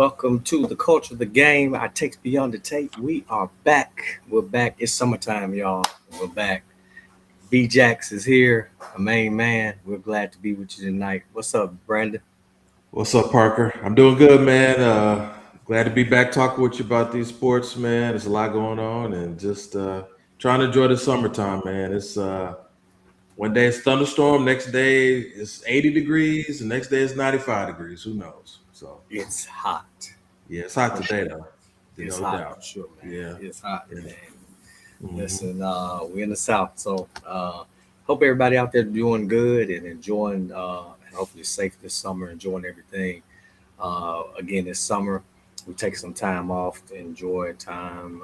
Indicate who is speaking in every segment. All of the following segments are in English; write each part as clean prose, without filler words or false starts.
Speaker 1: Welcome to the culture of the game. I takes beyond the tape. We are back. We're back. It's summertime, y'all. We're back. B Jax is here, a main man. We're glad to be with you tonight. What's up, Brandon?
Speaker 2: What's up, Parker? I'm doing good, man. Glad to be back talking with you about these sports, man. There's a lot going on, and just trying to enjoy the summertime, man. It's one day it's thunderstorm, next day it's 80 degrees, the next day it's 95 degrees. Who knows? So
Speaker 1: It's hot.
Speaker 2: yeah, it's hot
Speaker 1: For
Speaker 2: today
Speaker 1: sure.
Speaker 2: though,
Speaker 1: It's
Speaker 2: no
Speaker 1: hot for
Speaker 2: doubt.
Speaker 1: sure, man.
Speaker 2: Yeah,
Speaker 1: It's hot
Speaker 2: yeah.
Speaker 1: today.
Speaker 2: hmm
Speaker 1: Listen, we're in the South, so hope everybody out there doing good and enjoying, and hopefully safe this summer, enjoying everything. Again, this summer, we take some time off to enjoy time,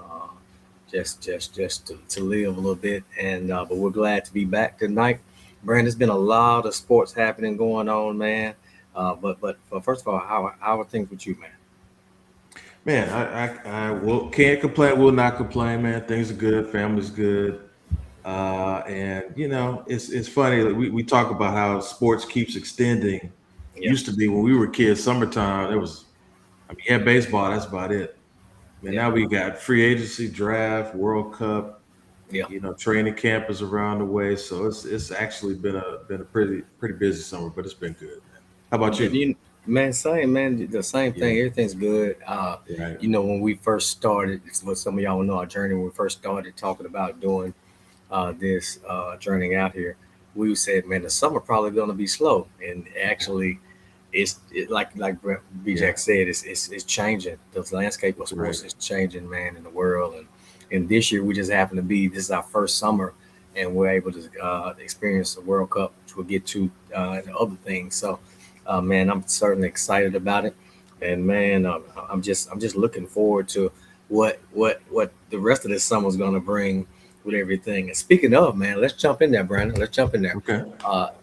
Speaker 1: just to live a little bit. And but we're glad to be back tonight. Brandon, there's been a lot of sports happening going on, man. But first of all, how are things with you, man?
Speaker 2: Man, I will can't complain. Will not complain, man. Things are good. Family's good. And it's funny. Like, we talk about how sports keeps extending.
Speaker 1: Yeah,
Speaker 2: Used to be when we were kids, summertime. It was, I mean, yeah, baseball. That's about it. Man,
Speaker 1: yeah,
Speaker 2: now we got free agency, draft, World Cup.
Speaker 1: yeah.
Speaker 2: Training camp is around the way, so it's actually been a pretty busy summer, but it's been good, man. How about
Speaker 1: Yeah,
Speaker 2: you?
Speaker 1: man, same man, the same thing.
Speaker 2: Yeah,
Speaker 1: Everything's good.
Speaker 2: right.
Speaker 1: When we first started, it's what some of y'all know our journey. When we first started talking about doing this journey out here, we said, man, the summer probably going to be slow, and actually, like
Speaker 2: Yeah,
Speaker 1: BJ said, it's changing. The landscape of
Speaker 2: right.
Speaker 1: sports is changing, man, in the world, and this year we just happen to be this is our first summer, and we're able to experience the World Cup, which we'll get to and other things. So, man, I'm certainly excited about it, and man, I'm just looking forward to what the rest of this summer is going to bring with everything. And speaking of, man, let's jump in there, Brandon. Let's jump in there.
Speaker 2: Okay.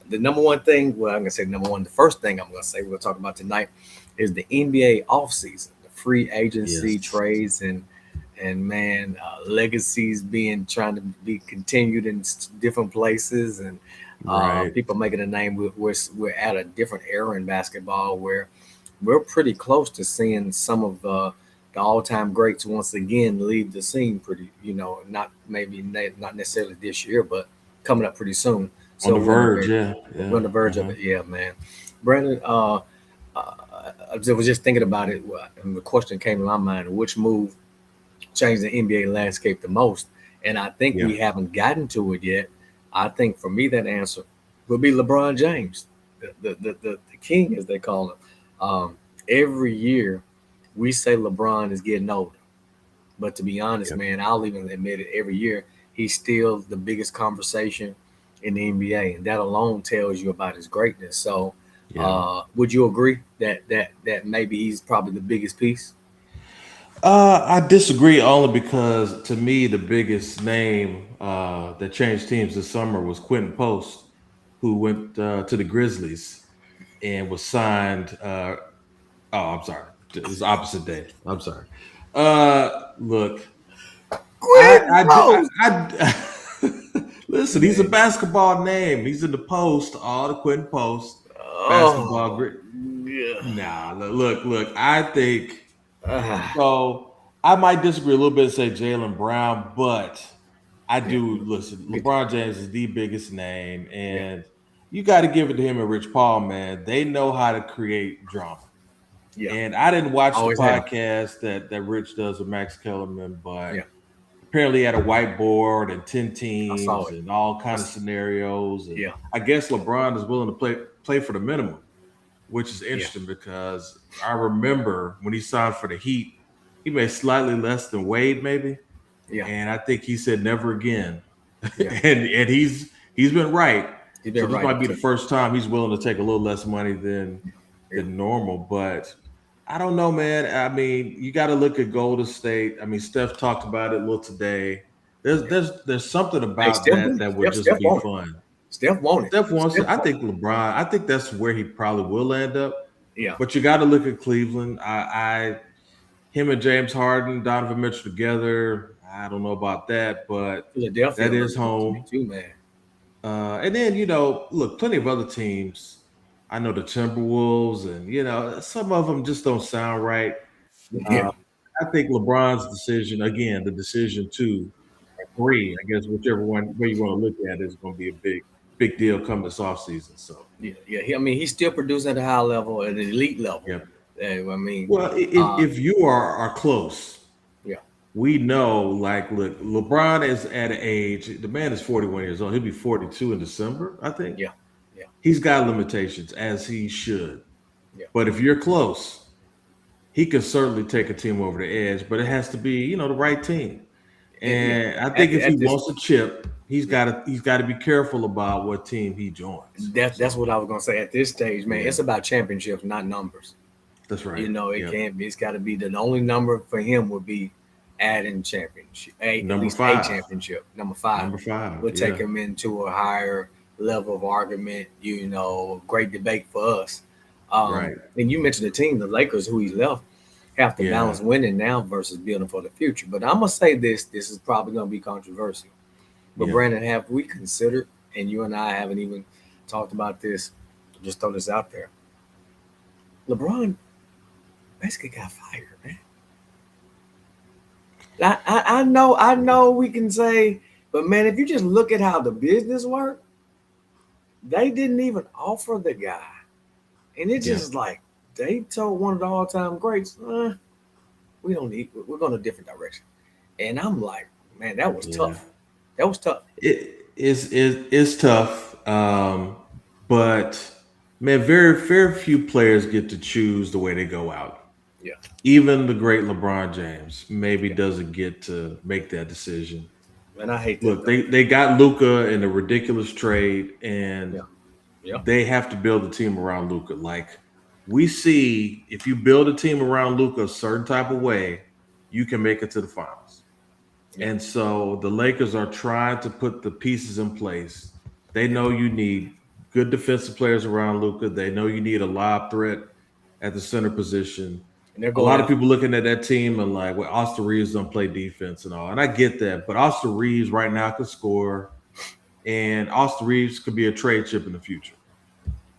Speaker 1: The number one thing, well, I'm gonna say number one. The first thing I'm gonna say we're gonna talk about tonight is the NBA offseason, the free agency
Speaker 2: Yes.
Speaker 1: trades, and man, legacies being trying to be continued in different places, and
Speaker 2: Right.
Speaker 1: people making a name. We're at a different era in basketball where we're pretty close to seeing some of the all-time greats once again leave the scene. Pretty, not necessarily this year, but coming up pretty soon.
Speaker 2: On
Speaker 1: So
Speaker 2: the verge. Yeah.
Speaker 1: we're
Speaker 2: Yeah.
Speaker 1: on the verge of
Speaker 2: Uh-huh.
Speaker 1: it. Yeah, man. Brandon, I was just thinking about it, and the question came to my mind: which move changed the NBA landscape the most? And I think
Speaker 2: Yeah.
Speaker 1: we haven't gotten to it yet. I think for me, that answer would be LeBron James, the king, as they call him. Every year, we say LeBron is getting older, but to be honest,
Speaker 2: Yeah.
Speaker 1: man, I'll even admit it. Every year, he's still the biggest conversation in the NBA, and that alone tells you about his greatness. So,
Speaker 2: Yeah.
Speaker 1: would you agree that maybe he's probably the biggest piece?
Speaker 2: I disagree only because to me the biggest name that changed teams this summer was Quentin Post, who went to the Grizzlies and was signed. Oh, I'm sorry, it was the opposite day. I'm sorry. Look,
Speaker 1: Quinn Rose.
Speaker 2: listen. He's a
Speaker 1: Man.
Speaker 2: basketball name. He's in the Post, all the Quentin Post basketball.
Speaker 1: Oh, yeah.
Speaker 2: Nah, look. I think.
Speaker 1: Ah,
Speaker 2: So I might disagree a little bit and say Jalen Brown, but I
Speaker 1: yeah.
Speaker 2: do listen.
Speaker 1: Me too.
Speaker 2: LeBron James is the biggest name,
Speaker 1: Yeah.
Speaker 2: and you got to give it to him and Rich Paul, man. They know how to create drama.
Speaker 1: Yeah.
Speaker 2: And I didn't watch the
Speaker 1: Always have.
Speaker 2: podcast that Rich does with Max Kellerman,
Speaker 1: Yeah.
Speaker 2: but apparently he had a whiteboard and 10
Speaker 1: I saw
Speaker 2: teams
Speaker 1: it.
Speaker 2: and all
Speaker 1: I
Speaker 2: kind of
Speaker 1: s
Speaker 2: scenarios. And
Speaker 1: Yeah.
Speaker 2: I guess LeBron is willing to play for the minimum, which is
Speaker 1: Yeah.
Speaker 2: interesting because I remember when he signed for the Heat, he made slightly less than Wade, maybe,
Speaker 1: Yeah.
Speaker 2: and I think he said never again,
Speaker 1: Yeah.
Speaker 2: and he's been right.
Speaker 1: He's
Speaker 2: So
Speaker 1: been
Speaker 2: this
Speaker 1: right
Speaker 2: might be the
Speaker 1: too.
Speaker 2: first time he's willing to take a little less money
Speaker 1: Yeah.
Speaker 2: than normal, but. I don't know, man. I mean, you got to look at Golden State. I mean, Steph talked about it a little today.
Speaker 1: Yeah.
Speaker 2: There's something
Speaker 1: Hey,
Speaker 2: about
Speaker 1: Steph,
Speaker 2: that
Speaker 1: do-
Speaker 2: that would
Speaker 1: Steph,
Speaker 2: just
Speaker 1: Steph
Speaker 2: be
Speaker 1: won it.
Speaker 2: fun.
Speaker 1: Steph won it.
Speaker 2: Steph wants
Speaker 1: Steph
Speaker 2: to. I
Speaker 1: won it.
Speaker 2: think LeBron. I think that's where he probably will end up.
Speaker 1: Yeah.
Speaker 2: But you got to look at Cleveland. Him and James Harden, Donovan Mitchell together. I don't know about that, but
Speaker 1: Philadelphia
Speaker 2: that is
Speaker 1: looks good to me
Speaker 2: home.
Speaker 1: too, man.
Speaker 2: And then look, plenty of other teams. I know the Timberwolves, and some of them just don't sound right. Uh,
Speaker 1: Yeah,
Speaker 2: I think LeBron's decision, again, the decision 2 or 3, I guess whichever one way you want to look at it, is going to be a big deal come this offseason. So,
Speaker 1: yeah, yeah. I mean, he's still producing at a high level, at an elite level.
Speaker 2: yeah.
Speaker 1: I mean,
Speaker 2: Well,
Speaker 1: uh,
Speaker 2: if you are close,
Speaker 1: yeah,
Speaker 2: we know, like, look, LeBron is at an age, the man is 41 years old. He'll be 42 in December, I think.
Speaker 1: yeah, yeah,
Speaker 2: He's got limitations, as he should.
Speaker 1: yeah.
Speaker 2: But if you're close, he can certainly take a team over the edge, but it has to be, the right team.
Speaker 1: Yeah.
Speaker 2: And I think if he
Speaker 1: At this,
Speaker 2: wants a chip, he's
Speaker 1: yeah.
Speaker 2: got to he's got to be careful about what team he joins.
Speaker 1: That's
Speaker 2: So
Speaker 1: what I was gonna say. At this stage, man,
Speaker 2: yeah,
Speaker 1: it's about championships, not numbers.
Speaker 2: that's right.
Speaker 1: It
Speaker 2: Yep.
Speaker 1: can't be. It's got to be the only number for him would be adding championship, at
Speaker 2: Number
Speaker 1: least a
Speaker 2: five.
Speaker 1: championship. Number five
Speaker 2: Number five.
Speaker 1: would take
Speaker 2: Yeah.
Speaker 1: him into a higher level of argument. Great debate for us.
Speaker 2: Right.
Speaker 1: And you mentioned the team, the Lakers, who he left, have to
Speaker 2: Yeah.
Speaker 1: balance winning now versus building for the future. But I'm gonna say this: this is probably gonna be controversial. But
Speaker 2: Yeah.
Speaker 1: Brandon, have we considered? And you and I haven't even talked about this. Just throw this out there. LeBron basically got fired, man. I know we can say, but man, if you just look at how the business worked, they didn't even offer the guy. And it's
Speaker 2: Yeah.
Speaker 1: just like they told one of the all-time greats, we don't need we're going a different direction. And I'm like, man, that was
Speaker 2: Yeah.
Speaker 1: tough. That was tough.
Speaker 2: It's tough. But man, very few players get to choose the way they go out.
Speaker 1: Yeah,
Speaker 2: Even the great LeBron James maybe
Speaker 1: yeah.
Speaker 2: doesn't get to make that decision.
Speaker 1: And I hate that
Speaker 2: Look,
Speaker 1: though.
Speaker 2: they got Luca in a ridiculous trade,
Speaker 1: Yeah,
Speaker 2: and
Speaker 1: yeah,
Speaker 2: they have to build a team around Luca. Like, we see, if you build a team around Luca a certain type of way, you can make it to the finals.
Speaker 1: yeah.
Speaker 2: And so the Lakers are trying to put the pieces in place. They
Speaker 1: Yeah.
Speaker 2: know you need good defensive players around Luca. They know you need a lob threat at the center position.
Speaker 1: And they're
Speaker 2: A
Speaker 1: going
Speaker 2: lot of
Speaker 1: out.
Speaker 2: people looking at that team and like, well, Austin Reeves don't play defense and all. And I get that. But Austin Reeves right now can score. And Austin Reeves could be a trade chip in the future.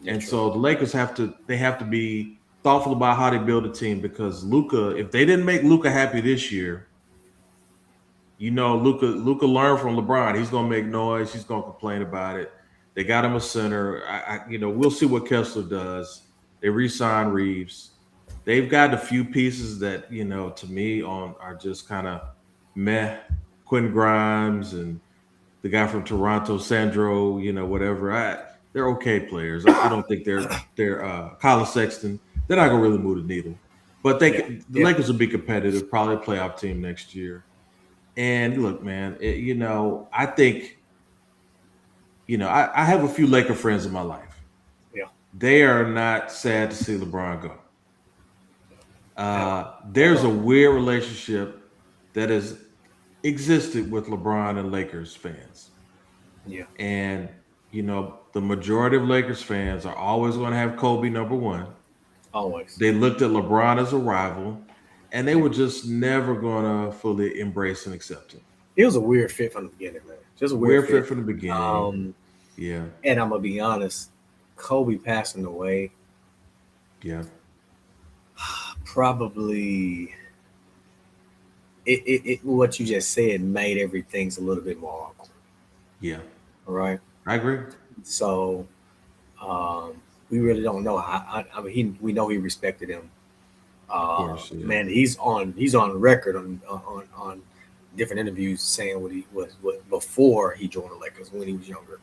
Speaker 1: Yeah,
Speaker 2: And
Speaker 1: true.
Speaker 2: so the Lakers have to be thoughtful about how they build a team, because Luca, if they didn't make Luca happy this year, Luca learned from LeBron. He's gonna make noise. He's gonna complain about it. They got him a center. We'll see what Kessler does. They re-signed Reeves. They've got a few pieces that to me on are just kind of meh. Quentin Grimes and the guy from Toronto, Sandro, whatever. They're okay players. I don't think they're Colin Sexton. They're not gonna really move the needle, but
Speaker 1: Yeah,
Speaker 2: the
Speaker 1: yeah,
Speaker 2: Lakers will be competitive. Probably a playoff team next year. And look, man, I think, I have a few Laker friends in my life.
Speaker 1: yeah.
Speaker 2: They are not sad to see LeBron go.
Speaker 1: At all. At
Speaker 2: There's a
Speaker 1: all.
Speaker 2: weird relationship that has existed with LeBron and Lakers fans.
Speaker 1: Yeah,
Speaker 2: And, the majority of Lakers fans are always going to have Kobe number one.
Speaker 1: always.
Speaker 2: They looked at LeBron as a rival, and they
Speaker 1: Yeah.
Speaker 2: were just never going to fully embrace and accept him.
Speaker 1: It was a weird fit from the beginning, man. Just a weird
Speaker 2: Weird fit
Speaker 1: fit.
Speaker 2: from the beginning.
Speaker 1: Um,
Speaker 2: Yeah.
Speaker 1: and I'm gonna be honest, Kobe passing away
Speaker 2: Yeah.
Speaker 1: probably what you just said made everything's a little bit more awkward.
Speaker 2: Yeah.
Speaker 1: All right.
Speaker 2: I agree.
Speaker 1: So um, we really don't know how. I mean, we know he respected him.
Speaker 2: Of course. Yeah.
Speaker 1: Man, he's on record on different interviews saying what he was what before he joined the Lakers when he was younger.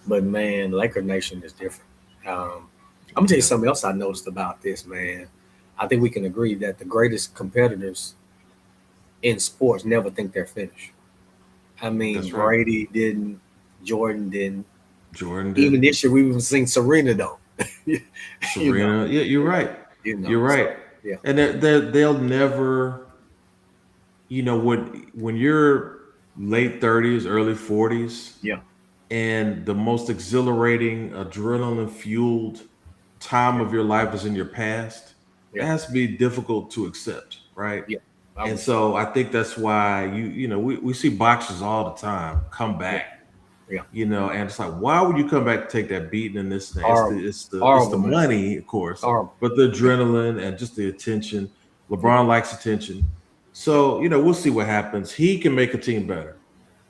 Speaker 1: But man, Laker Nation is different. I'm gonna tell you
Speaker 2: Yeah.
Speaker 1: something else I noticed about this, man. I think we can agree that the greatest competitors in sports never think they're finished. I mean,
Speaker 2: That's right.
Speaker 1: Brady didn't, Jordan didn't.
Speaker 2: Jordan
Speaker 1: Even
Speaker 2: didn't.
Speaker 1: this year, we even seen Serena though. you know,
Speaker 2: Serena. Yeah, you're right. You're
Speaker 1: So
Speaker 2: right.
Speaker 1: yeah,
Speaker 2: And they'll never, when you're late 30s, early 40s,
Speaker 1: yeah,
Speaker 2: and the most exhilarating, adrenaline fueled time
Speaker 1: yeah,
Speaker 2: of your life is in your past, that
Speaker 1: yeah,
Speaker 2: has to be difficult to accept, right?
Speaker 1: yeah. I
Speaker 2: And
Speaker 1: would say,
Speaker 2: so I think that's why we see boxers all the time come
Speaker 1: yeah,
Speaker 2: back
Speaker 1: Yeah.
Speaker 2: And it's like, why would you come back to take that beating in this thing?
Speaker 1: Horrible.
Speaker 2: It's the
Speaker 1: Horrible, man.
Speaker 2: money, of course,
Speaker 1: Horrible.
Speaker 2: but the
Speaker 1: Yeah.
Speaker 2: adrenaline and just the attention.
Speaker 1: Yeah.
Speaker 2: LeBron likes attention.
Speaker 1: Yeah.
Speaker 2: So, we'll see what happens. He can make a team better.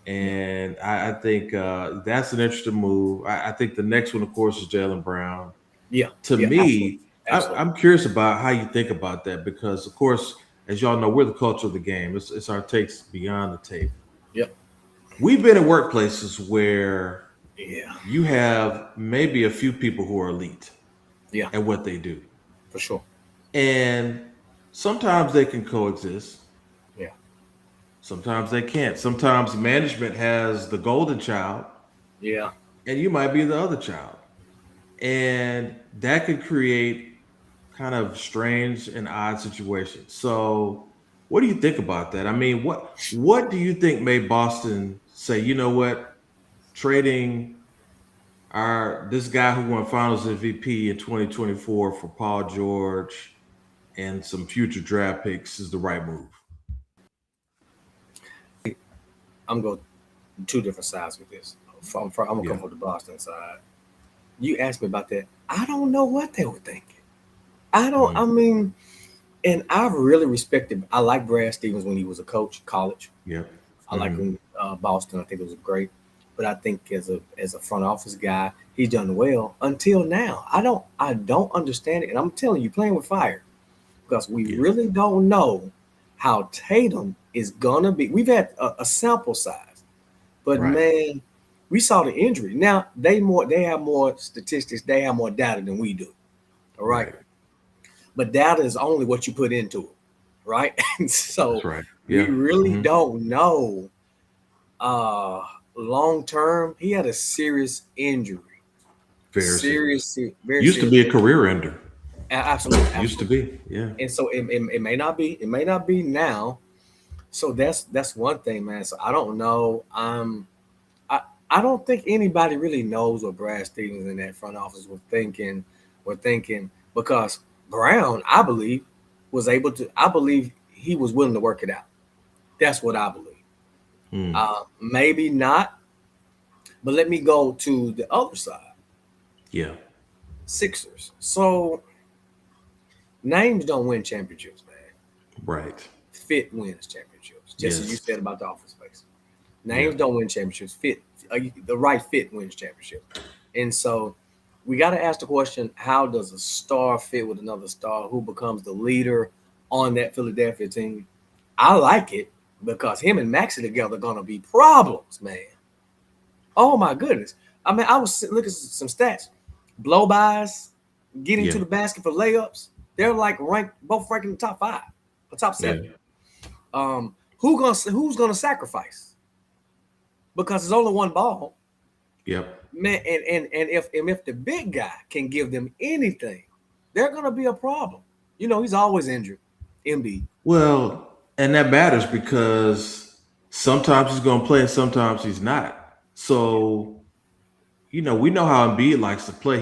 Speaker 1: Yeah.
Speaker 2: And I think that's an interesting move. I think the next one, of course, is Jalen Brown.
Speaker 1: Yeah.
Speaker 2: To
Speaker 1: Yeah. Absolutely.
Speaker 2: me,
Speaker 1: Absolutely.
Speaker 2: I'm curious about how you think about that because, of course, as y'all know, we're the culture of the game. It's our takes beyond the tape.
Speaker 1: Yep.
Speaker 2: We've been in workplaces where
Speaker 1: Yeah.
Speaker 2: you have maybe a few people who are elite
Speaker 1: Yeah.
Speaker 2: at what they do.
Speaker 1: For sure.
Speaker 2: And sometimes they can coexist,
Speaker 1: Yeah.
Speaker 2: sometimes they can't. Sometimes management has the golden child,
Speaker 1: Yeah.
Speaker 2: and you might be the other child. And that could create kind of strange and odd situations. So, what do you think about that? I mean, what do you think made Boston say, you know what, trading our this guy who won Finals MVP in 2024 for Paul George and some future draft picks is the right move?
Speaker 1: I'm going two different sides with this. I'm gonna come
Speaker 2: Yeah.
Speaker 1: from the Boston side. You asked me about that. I don't know what they were thinking. I don't. I
Speaker 2: Mm,
Speaker 1: mean, and I really respected. I like Brad Stevens when he was a coach, college.
Speaker 2: yeah.
Speaker 1: I like
Speaker 2: Hmm.
Speaker 1: him Boston. I think it was great. But I think as a front office guy, he's done well until now. I don't understand it, and I'm telling you, playing with fire because we
Speaker 2: Yeah.
Speaker 1: really don't know how Tatum is gonna be. We've had a sample size, but
Speaker 2: Right.
Speaker 1: man, we saw the injury. Now they have more statistics, they have more data than we do. All right,
Speaker 2: Right.
Speaker 1: but data is only what you put into it, right? And
Speaker 2: That's
Speaker 1: so
Speaker 2: right.
Speaker 1: we
Speaker 2: Yeah.
Speaker 1: really
Speaker 2: Hmm.
Speaker 1: don't know. Uh, Long term, he had a serious injury,
Speaker 2: Very serious.
Speaker 1: very
Speaker 2: Used to
Speaker 1: serious
Speaker 2: be a
Speaker 1: injury.
Speaker 2: career ender.
Speaker 1: Absolutely,
Speaker 2: Used to
Speaker 1: absolutely.
Speaker 2: be. Yeah.
Speaker 1: And so it may not be, it may not be now. So that's one thing, man. So I don't know. I I don't think anybody really knows what Brad Stevens in that front office were thinking because Brown, I believe, was able to. I believe he was willing to work it out. That's what I believe.
Speaker 2: Mm,
Speaker 1: Maybe not, but let me go to the other side,
Speaker 2: yeah.
Speaker 1: Sixers. So names don't win championships, man.
Speaker 2: Right.
Speaker 1: Fit wins championships, just as you
Speaker 2: Yes.
Speaker 1: said about the office space.
Speaker 2: Yeah.
Speaker 1: Names don't win championships. The right fit wins championship. And so we got to ask the question: how does a star fit with another star? Who becomes the leader on that Philadelphia team? I like it because him and Maxi together are gonna be problems, man. Oh my goodness! I mean, I was looking at some stats. Blow bys, getting to
Speaker 2: Yeah.
Speaker 1: the basket for layups. They're like both ranking in the top five, or top
Speaker 2: Yeah.
Speaker 1: seven. Who's gonna sacrifice? Because it's only one ball,
Speaker 2: Yep.
Speaker 1: man. And if the big guy can give them anything, they're gonna be a problem. He's always injured. MB.
Speaker 2: Well, and that matters because sometimes he's going to play and sometimes he's not.
Speaker 1: Yeah.
Speaker 2: So, we know how Embiid likes to play.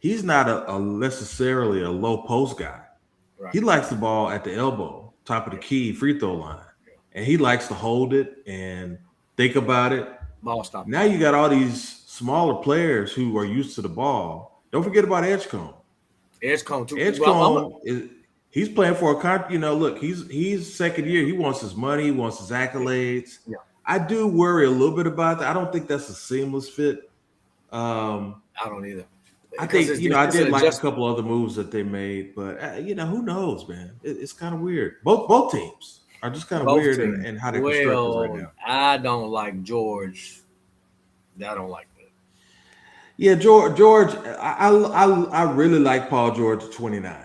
Speaker 2: He's not a necessarily a low post guy.
Speaker 1: Right.
Speaker 2: He likes the ball at the elbow, top of the
Speaker 1: Yeah.
Speaker 2: key, free throw line.
Speaker 1: Yeah.
Speaker 2: And he likes to hold it and think about it.
Speaker 1: Ball stopper.
Speaker 2: Now you got all these smaller players who are used to the ball. Don't forget about Edgecombe.
Speaker 1: Edge cone too. Well,
Speaker 2: Edgecombe is he's playing for a con. Look, he's second year. He wants his money. He wants his
Speaker 1: yeah.
Speaker 2: accolades.
Speaker 1: Yeah.
Speaker 2: I do worry a little bit about that. I don't think that's a seamless fit. Um,
Speaker 1: I don't either
Speaker 2: I
Speaker 1: because
Speaker 2: think
Speaker 1: it's,
Speaker 2: I
Speaker 1: it's
Speaker 2: did
Speaker 1: an
Speaker 2: like a
Speaker 1: adjustment.
Speaker 2: couple other moves that they made, but who knows, man? It's kind of weird. Both teams are just kind of
Speaker 1: Both
Speaker 2: weird
Speaker 1: teams.
Speaker 2: in how they're constructed right
Speaker 1: Well,
Speaker 2: now.
Speaker 1: I don't like George. I don't like that.
Speaker 2: Yeah, George, I really like Paul George at 29.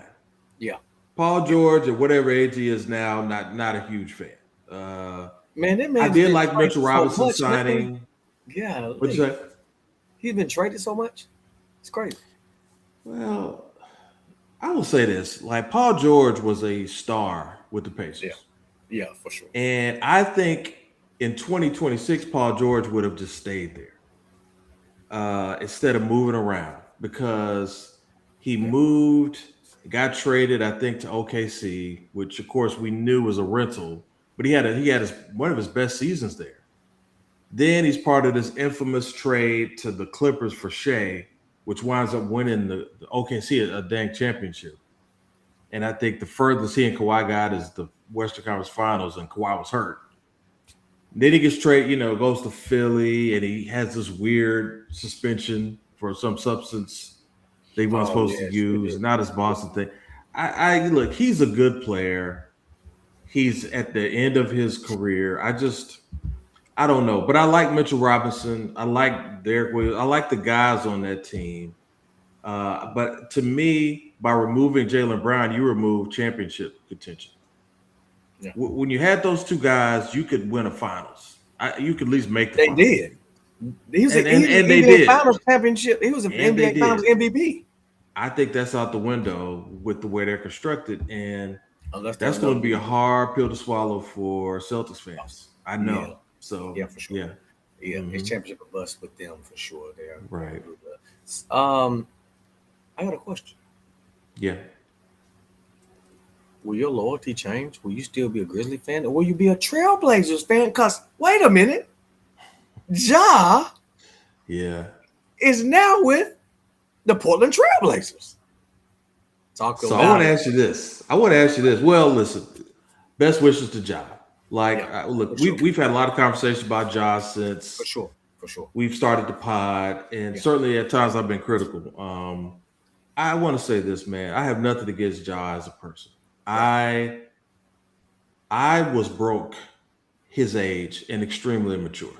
Speaker 1: Yeah.
Speaker 2: Paul
Speaker 1: Yeah.
Speaker 2: George at whatever age he is now, not a huge fan. Uh,
Speaker 1: Man, that
Speaker 2: I
Speaker 1: man's
Speaker 2: did
Speaker 1: been
Speaker 2: like Mitchell
Speaker 1: traded so
Speaker 2: Robinson
Speaker 1: much, man.
Speaker 2: signing. What'd you
Speaker 1: Golly.
Speaker 2: say?
Speaker 1: He's been traded so much. It's crazy.
Speaker 2: Well, I will say this: like Paul George was a star with the
Speaker 1: Yeah.
Speaker 2: Pacers,
Speaker 1: Yeah, for sure.
Speaker 2: and I think in 2026, Paul George would have just stayed there instead of moving around because he
Speaker 1: Yeah.
Speaker 2: moved, got traded, I think, to OKC, which of course we knew was a rental, but he had his one of his best seasons there. Then he's part of this infamous trade to the Clippers for Shea, which winds up winning the OKC a dang championship. And I think the furthest he and Kawhi got is the Western Conference Finals, and Kawhi was hurt. Then he gets traded, goes to Philly, and he has this weird suspension for some substance they weren't
Speaker 1: Oh
Speaker 2: supposed to
Speaker 1: yes, you
Speaker 2: use,
Speaker 1: did.
Speaker 2: not his Boston thing. I look, he's a good player. He's at the end of his career. I don't know, but I like Mitchell Robinson. I like Derek Williams. I like the guys on that team. But to me, by removing Jaylen Brown, you remove championship contention.
Speaker 1: Yeah,
Speaker 2: When you had those two guys, you could win a finals. You could at least make the
Speaker 1: they
Speaker 2: finals,
Speaker 1: did. He was an
Speaker 2: and they
Speaker 1: NBA
Speaker 2: did,
Speaker 1: Finals championship. He was an
Speaker 2: and they
Speaker 1: NBA Finals
Speaker 2: did.
Speaker 1: MVP.
Speaker 2: I think that's out the window with the way they're constructed, and
Speaker 1: Unless they're
Speaker 2: that's going to
Speaker 1: another
Speaker 2: be a
Speaker 1: one.
Speaker 2: hard pill to swallow for Celtics fans. I
Speaker 1: Yeah,
Speaker 2: know. So
Speaker 1: yeah, for sure.
Speaker 2: yeah,
Speaker 1: Yeah, it's
Speaker 2: hmm
Speaker 1: championship a bust with them for sure. They're
Speaker 2: right,
Speaker 1: really good. I got a question.
Speaker 2: yeah.
Speaker 1: Will your loyalty change? Will you still be a Grizzly fan, or will you be a Trailblazers fan? Cause wait a minute, Ja
Speaker 2: Yeah.
Speaker 1: is now with the Portland Trailblazers. Talk
Speaker 2: So I want
Speaker 1: about
Speaker 2: to
Speaker 1: it.
Speaker 2: ask you this. Well, listen. Best wishes to Ja. Like,
Speaker 1: Yeah,
Speaker 2: look,
Speaker 1: for sure,
Speaker 2: we've had a lot of conversations about Ja
Speaker 1: for
Speaker 2: since
Speaker 1: sure, for sure.
Speaker 2: we've started the pod, and
Speaker 1: Yeah,
Speaker 2: certainly at times I've been critical. I want to say this, man. I have nothing against Ja as a person.
Speaker 1: right.
Speaker 2: I I was broke his age and extremely immature.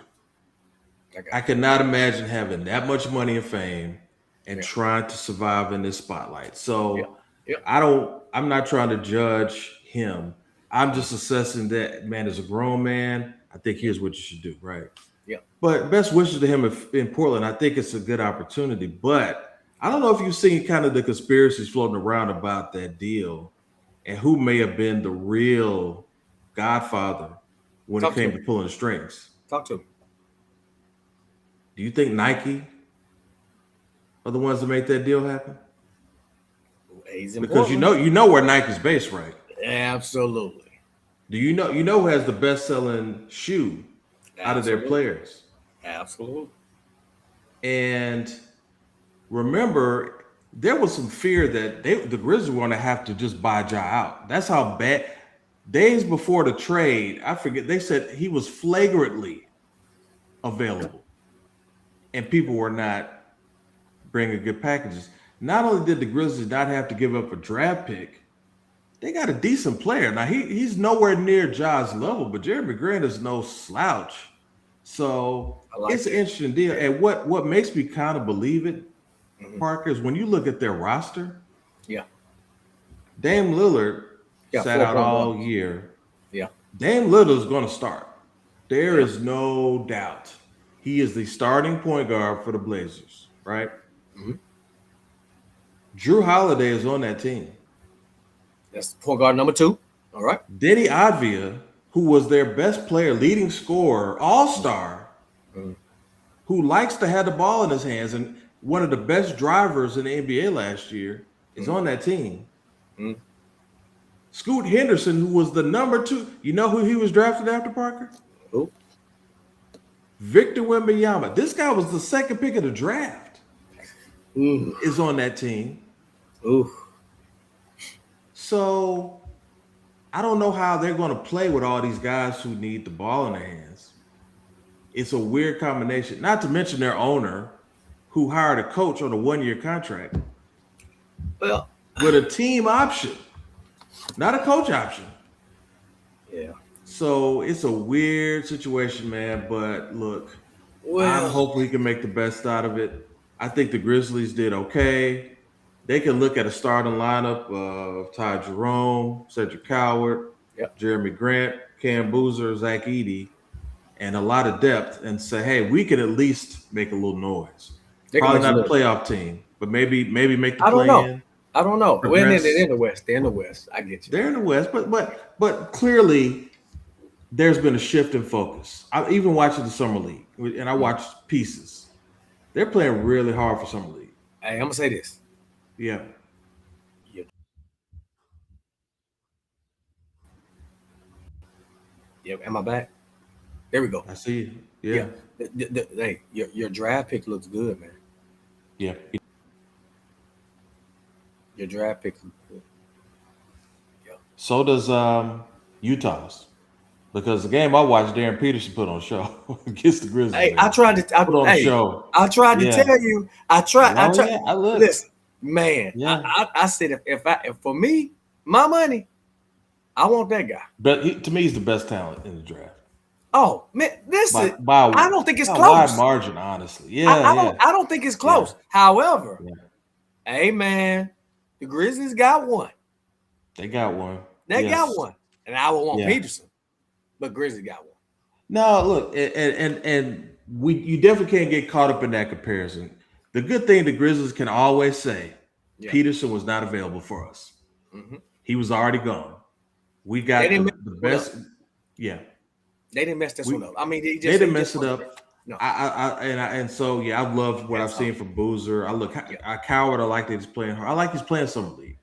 Speaker 1: I got
Speaker 2: I
Speaker 1: it.
Speaker 2: could not imagine having that much money and fame and
Speaker 1: Yeah,
Speaker 2: trying to survive in this spotlight.
Speaker 1: yeah,
Speaker 2: So
Speaker 1: yeah,
Speaker 2: I'm not trying to judge him. I'm
Speaker 1: mm,
Speaker 2: just assessing that man as a grown man. I think
Speaker 1: yeah,
Speaker 2: here's what you should do, right?
Speaker 1: yeah.
Speaker 2: But best wishes to him in Portland. I think it's a good opportunity. But I don't know if you've seen kind of the conspiracies floating around about that deal and who may have been the real godfather when it
Speaker 1: Talk to
Speaker 2: came
Speaker 1: me.
Speaker 2: to pulling the strings.
Speaker 1: Talk to me.
Speaker 2: Do you think Nike are the ones that make that deal happen?
Speaker 1: He's in
Speaker 2: Because
Speaker 1: Portland.
Speaker 2: you know where Nike's based, right?
Speaker 1: Absolutely,
Speaker 2: Do you know who has the best selling shoe out of their
Speaker 1: absolutely,
Speaker 2: players?
Speaker 1: absolutely.
Speaker 2: And remember, there was some fear that the Grizzlies were going to have to just buy Ja out. That's how bad. Days before the trade, I forget they said he was flagrantly available, and people were not bringing good packages. Not only did the Grizzlies not have to give up a draft pick, they got a decent player. Now he's nowhere near Ja's level, but Jeremy Grant is no slouch. So
Speaker 1: I like
Speaker 2: it's an
Speaker 1: that.
Speaker 2: interesting deal. And what makes me kind of believe it,
Speaker 1: Hmm.
Speaker 2: Parker, is when you look at their roster,
Speaker 1: Yeah,
Speaker 2: Dame Lillard
Speaker 1: yeah.
Speaker 2: sat
Speaker 1: Four
Speaker 2: out
Speaker 1: point
Speaker 2: all
Speaker 1: guards.
Speaker 2: year.
Speaker 1: Yeah,
Speaker 2: Dame Lillard is going to start. There
Speaker 1: yeah.
Speaker 2: is no doubt. He is the starting point guard for the Blazers, right?
Speaker 1: Hmm.
Speaker 2: Drew Holiday is on that team.
Speaker 1: That's point guard number two. All right.
Speaker 2: Denny Avdia, who was their best player, leading scorer, all star,
Speaker 1: Mhm.
Speaker 2: who likes to have the ball in his hands and one of the best drivers in the NBA last year, is
Speaker 1: Mhm.
Speaker 2: on that team.
Speaker 1: Mhm.
Speaker 2: Scoot Henderson, who was the number two, you know who he was drafted after, Parker?
Speaker 1: Who?
Speaker 2: Victor Wembanyama. This guy was the second pick of the draft,
Speaker 1: Ooh,
Speaker 2: is on that team.
Speaker 1: ooh.
Speaker 2: So I don't know how they're going to play with all these guys who need the ball in their hands. It's a weird combination. Not to mention their owner, who hired a coach on a 1 year contract
Speaker 1: Well,
Speaker 2: with a team option, not a coach option.
Speaker 1: yeah.
Speaker 2: So it's a weird situation, man. But look, I'm
Speaker 1: Well,
Speaker 2: hoping he can make the best out of it. I think the Grizzlies did okay. They can look at a starting lineup of Ty Jerome, Cedric Coward,
Speaker 1: yeah.
Speaker 2: Jeremy Grant, Cam Boozer, Zach Edey, and a lot of depth, and say, hey, we can at least make a little noise.
Speaker 1: They can
Speaker 2: Probably
Speaker 1: make some
Speaker 2: not a
Speaker 1: noise.
Speaker 2: playoff team, but maybe make the
Speaker 1: I don't
Speaker 2: play
Speaker 1: know.
Speaker 2: in,
Speaker 1: I don't know. Well, they're
Speaker 2: progress.
Speaker 1: in the West. They're in the West. I get you.
Speaker 2: They're in the West, but clearly there's been a shift in focus. I even watching the summer league, and I
Speaker 1: Mm.
Speaker 2: watched pieces. They're playing really hard for summer league.
Speaker 1: Hey, I'm gonna say this.
Speaker 2: Yeah,
Speaker 1: Yep. Yep. Am I back? There we go.
Speaker 2: I see.
Speaker 1: Yeah.
Speaker 2: Yeah.
Speaker 1: Hey, your draft pick looks good, man.
Speaker 2: Yeah.
Speaker 1: Your draft pick looks good. Yeah.
Speaker 2: So does Utah's. Because the game I watched, Darren Peterson put on a show against the Grizzlies,
Speaker 1: Hey,
Speaker 2: man. Put on a show.
Speaker 1: I tried to
Speaker 2: Yeah.
Speaker 1: tell you. I
Speaker 2: Oh
Speaker 1: tried.
Speaker 2: yeah. I look.
Speaker 1: Listen, man.
Speaker 2: Yeah.
Speaker 1: I said if for me, my money, I want that guy.
Speaker 2: But to me, he's the best talent in the draft
Speaker 1: Oh man, listen,
Speaker 2: by
Speaker 1: I don't think it's
Speaker 2: a wide
Speaker 1: close.
Speaker 2: margin, honestly. Yeah. Yeah.
Speaker 1: I don't think it's
Speaker 2: Yeah.
Speaker 1: close. However,
Speaker 2: Yeah.
Speaker 1: hey man, the Grizzlies got one.
Speaker 2: They got one.
Speaker 1: They got
Speaker 2: Yes.
Speaker 1: one, and I would want
Speaker 2: Yeah.
Speaker 1: Peterson, but Grizzlies got one.
Speaker 2: No, look, and we you definitely can't get caught up in that comparison. The good thing the Grizzlies can always say,
Speaker 1: Yeah.
Speaker 2: Peterson was not available for us.
Speaker 1: Mm-hmm.
Speaker 2: He was already gone. We
Speaker 1: They
Speaker 2: got
Speaker 1: didn't
Speaker 2: the
Speaker 1: mess this one
Speaker 2: best.
Speaker 1: up.
Speaker 2: Yeah,
Speaker 1: They didn't mess this
Speaker 2: we
Speaker 1: one up. I mean,
Speaker 2: they didn't mess it up.
Speaker 1: No.
Speaker 2: And so yeah, I love what I've seen from Boozer. I Coward. I like that he's playing hard. I like he's playing summer league.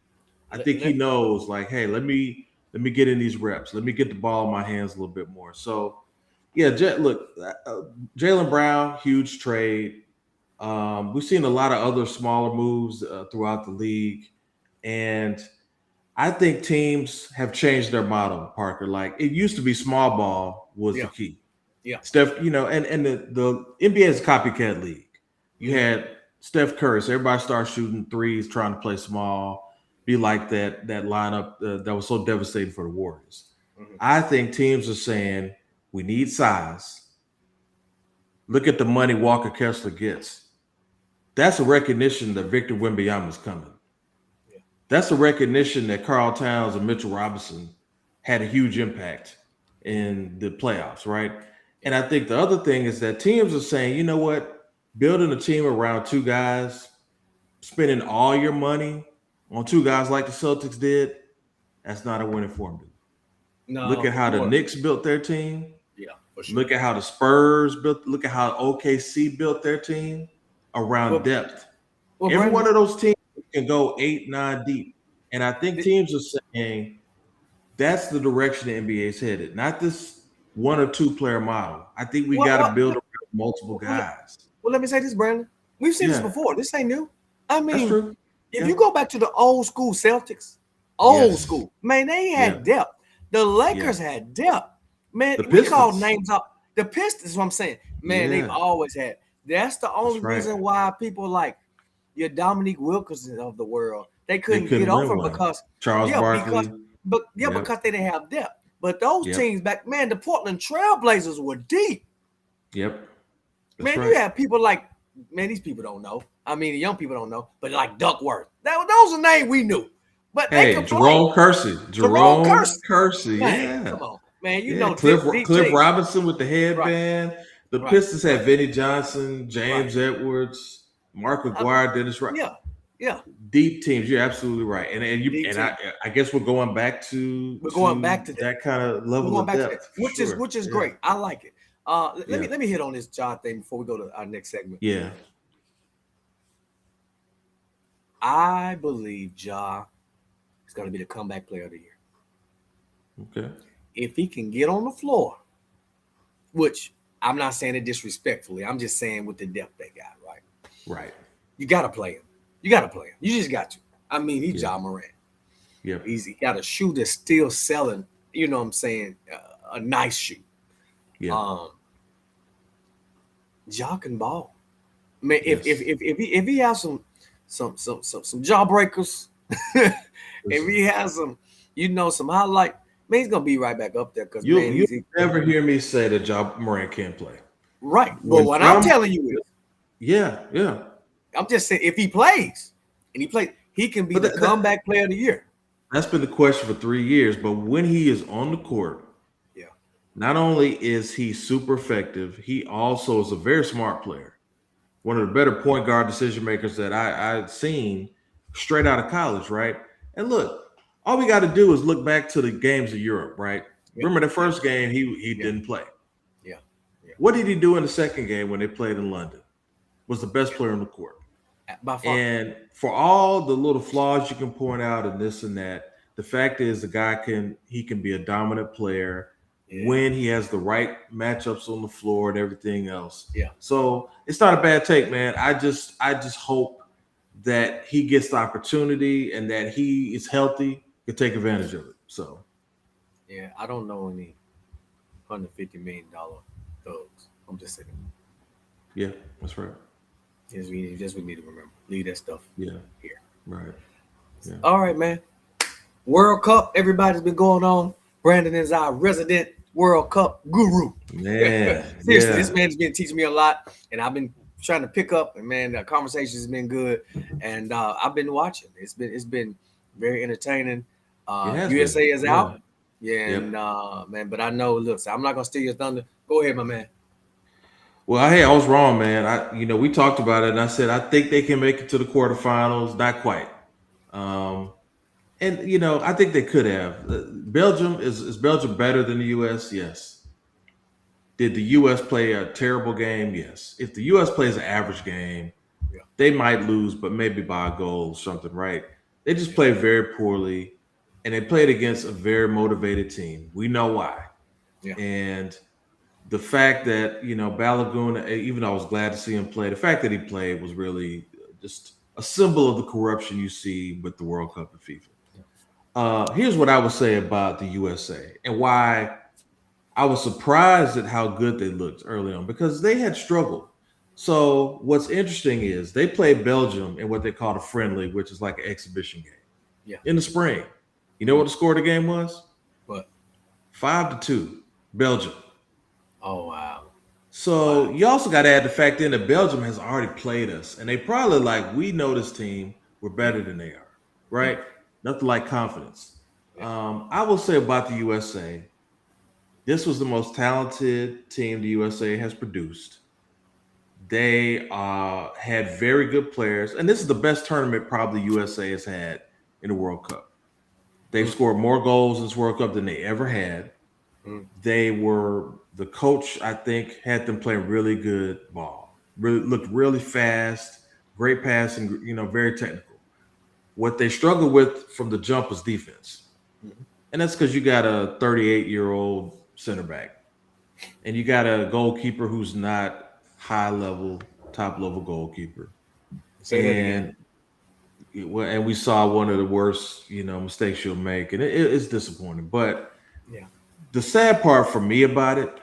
Speaker 2: I think he knows, like, hey, let me get in these reps. Let me get the ball in my hands a little bit more. So yeah, look, Jaylen Brown, huge trade. We've seen a lot of other smaller moves throughout the league, and I think teams have changed their model, Parker. Like it used to be small ball was the key.
Speaker 1: Yeah.
Speaker 2: Steph, and the NBA is a copycat league. You had Steph Curry, so everybody started shooting threes, trying to play small, be like that lineup that was so devastating for the Warriors. Mm-hmm. I think teams are saying we need size. Look at the money Walker Kessler gets. That's a recognition that Victor Wembanyama is coming. That's a recognition that Karl Towns and Mitchell Robinson had a huge impact in the playoffs, right? And I think the other thing is that teams are saying, you know what? Building a team around two guys, spending all your money on two guys like the Celtics did, that's not a winning formula. No, look at how the Knicks built their team.
Speaker 1: Yeah, for sure.
Speaker 2: Look at how the Spurs built. Look at how OKC built their team around depth. Every one of those teams can go 8, 9 deep. And I think teams are saying that's the direction the NBA is headed, not this one or two player model. I think we got to build multiple guys.
Speaker 1: Well, let me say this, Brandon. We've seen this before. This ain't new. I mean, if you go back to the old school Celtics, school, man, they had depth. The Lakers had depth. Man, we call names up. The Pistons, what I'm saying. Man, they've always had. That's the only reason why people like your Dominique Wilkinson of the world, they couldn't get over because
Speaker 2: Charles Barkley.
Speaker 1: Because they didn't have depth. But those teams back, man, the Portland Trailblazers were deep.
Speaker 2: Yep.
Speaker 1: That's you have people like, man, these people don't know. I mean, the young people don't know, but like Duckworth. Those are names we knew. But
Speaker 2: hey, Jerome Kersey. Jerome Kersey.
Speaker 1: Man, come on. Man, you know
Speaker 2: Cliff Robinson with the headband. Right. The Pistons had Vinnie Johnson, James Edwards, Mark McGuire, Dennis Wright.
Speaker 1: Yeah.
Speaker 2: Deep teams. You're absolutely right. I guess we're going back to that kind of level of depth.
Speaker 1: Which is great. I like it. Let me hit on this Ja thing before we go to our next segment.
Speaker 2: Yeah.
Speaker 1: I believe Ja is going to be the comeback player of the year.
Speaker 2: Okay.
Speaker 1: If he can get on the floor, which I'm not saying it disrespectfully, I'm just saying with the depth they got, right?
Speaker 2: Right.
Speaker 1: You got to play him. You just got to. I mean, he's Ja Morant.
Speaker 2: Yep.
Speaker 1: He got a shoe that's still selling, you know what I'm saying, a nice shoe.
Speaker 2: Yeah.
Speaker 1: Ja can ball. Man, if he has some jawbreakers, if he has some highlight, man, he's gonna be right back up there. Because
Speaker 2: you never hear me say that Ja Morant can't play.
Speaker 1: Right. But what I'm telling you is,
Speaker 2: yeah.
Speaker 1: I'm just saying if he plays and he can be the comeback player of the year.
Speaker 2: That's been the question for 3 years. But when he is on the court, not only is he super effective, he also is a very smart player. One of the better point guard decision makers that I've seen straight out of college, right? And look, all we got to do is look back to the games of Europe, right? Remember the first game he didn't play.
Speaker 1: Yeah.
Speaker 2: What did he do in the second game when they played in London? Was the best player on the court.
Speaker 1: By far.
Speaker 2: And for all the little flaws you can point out and this and that, the fact is the guy can be a dominant player
Speaker 1: Yeah.
Speaker 2: when he has the right matchups on the floor and everything else.
Speaker 1: Yeah.
Speaker 2: So it's not a bad take, man. I just hope that he gets the opportunity and that he is healthy to take advantage of it. So
Speaker 1: Yeah. I don't know any $150 million thugs. I'm just saying.
Speaker 2: yeah, that's right.
Speaker 1: Just we need to remember. Leave that stuff
Speaker 2: Yeah,
Speaker 1: here.
Speaker 2: right. Yeah.
Speaker 1: All right, man. World Cup. Everybody's been going on. Brandon is our resident World Cup guru.
Speaker 2: Man,
Speaker 1: Seriously, this
Speaker 2: yeah.
Speaker 1: man's been teaching me a lot, and I've been trying to pick up. And man, the conversation has been good, and I've been watching. It's been very entertaining.
Speaker 2: It has
Speaker 1: USA
Speaker 2: been.
Speaker 1: is
Speaker 2: Yeah.
Speaker 1: out, yeah, and
Speaker 2: Yep.
Speaker 1: man, but I know. Look, so I'm not gonna steal your thunder. Go ahead, my man.
Speaker 2: Well, hey, I was wrong, man. We talked about it, and I said I think they can make it to the quarterfinals. Not quite. Um, and I think they could have. Belgium is Belgium better than the U.S.? Yes. Did the U.S. play a terrible game? Yes. If the U.S. plays an average game,
Speaker 1: Yeah,
Speaker 2: they might lose, but maybe by a goal or something, right? They just
Speaker 1: yeah,
Speaker 2: played very poorly, and they played against a very motivated team. We know why.
Speaker 1: yeah,
Speaker 2: And the fact that Balogun, even though I was glad to see him play, the fact that he played was really just a symbol of the corruption you see with the World Cup and FIFA. Here's what I would say about the USA and why I was surprised at how good they looked early on because they had struggled. So what's interesting is they played Belgium in what they call a friendly, which is like an exhibition game
Speaker 1: yeah.
Speaker 2: in the spring. You know
Speaker 1: Mm-hmm.
Speaker 2: what the score of the game was?
Speaker 1: But
Speaker 2: 5-2, Belgium.
Speaker 1: oh wow,
Speaker 2: So
Speaker 1: wow,
Speaker 2: you also got to add the fact in that Belgium has already played us, and they probably like we know this team. We're
Speaker 1: yeah,
Speaker 2: better than they are,
Speaker 1: yeah,
Speaker 2: right? Nothing like confidence.
Speaker 1: yeah,
Speaker 2: I will say about the USA, this was the most talented team the USA has produced. They had very good players, and this is the best tournament probably USA has had in the World Cup. They've
Speaker 1: mm,
Speaker 2: scored more goals in this World Cup than they ever had.
Speaker 1: mm,
Speaker 2: The coach, I think, had them playing really good ball. Really looked really fast, great passing, very technical. What they struggled with from the jump was defense.
Speaker 1: mm.
Speaker 2: And that's because you got a 38-year-old center back and you got a goalkeeper who's not high level, top level goalkeeper.
Speaker 1: Say that again.
Speaker 2: And and we saw one of the worst, mistakes you'll make. And it's disappointing. But
Speaker 1: Yeah,
Speaker 2: the sad part for me about it,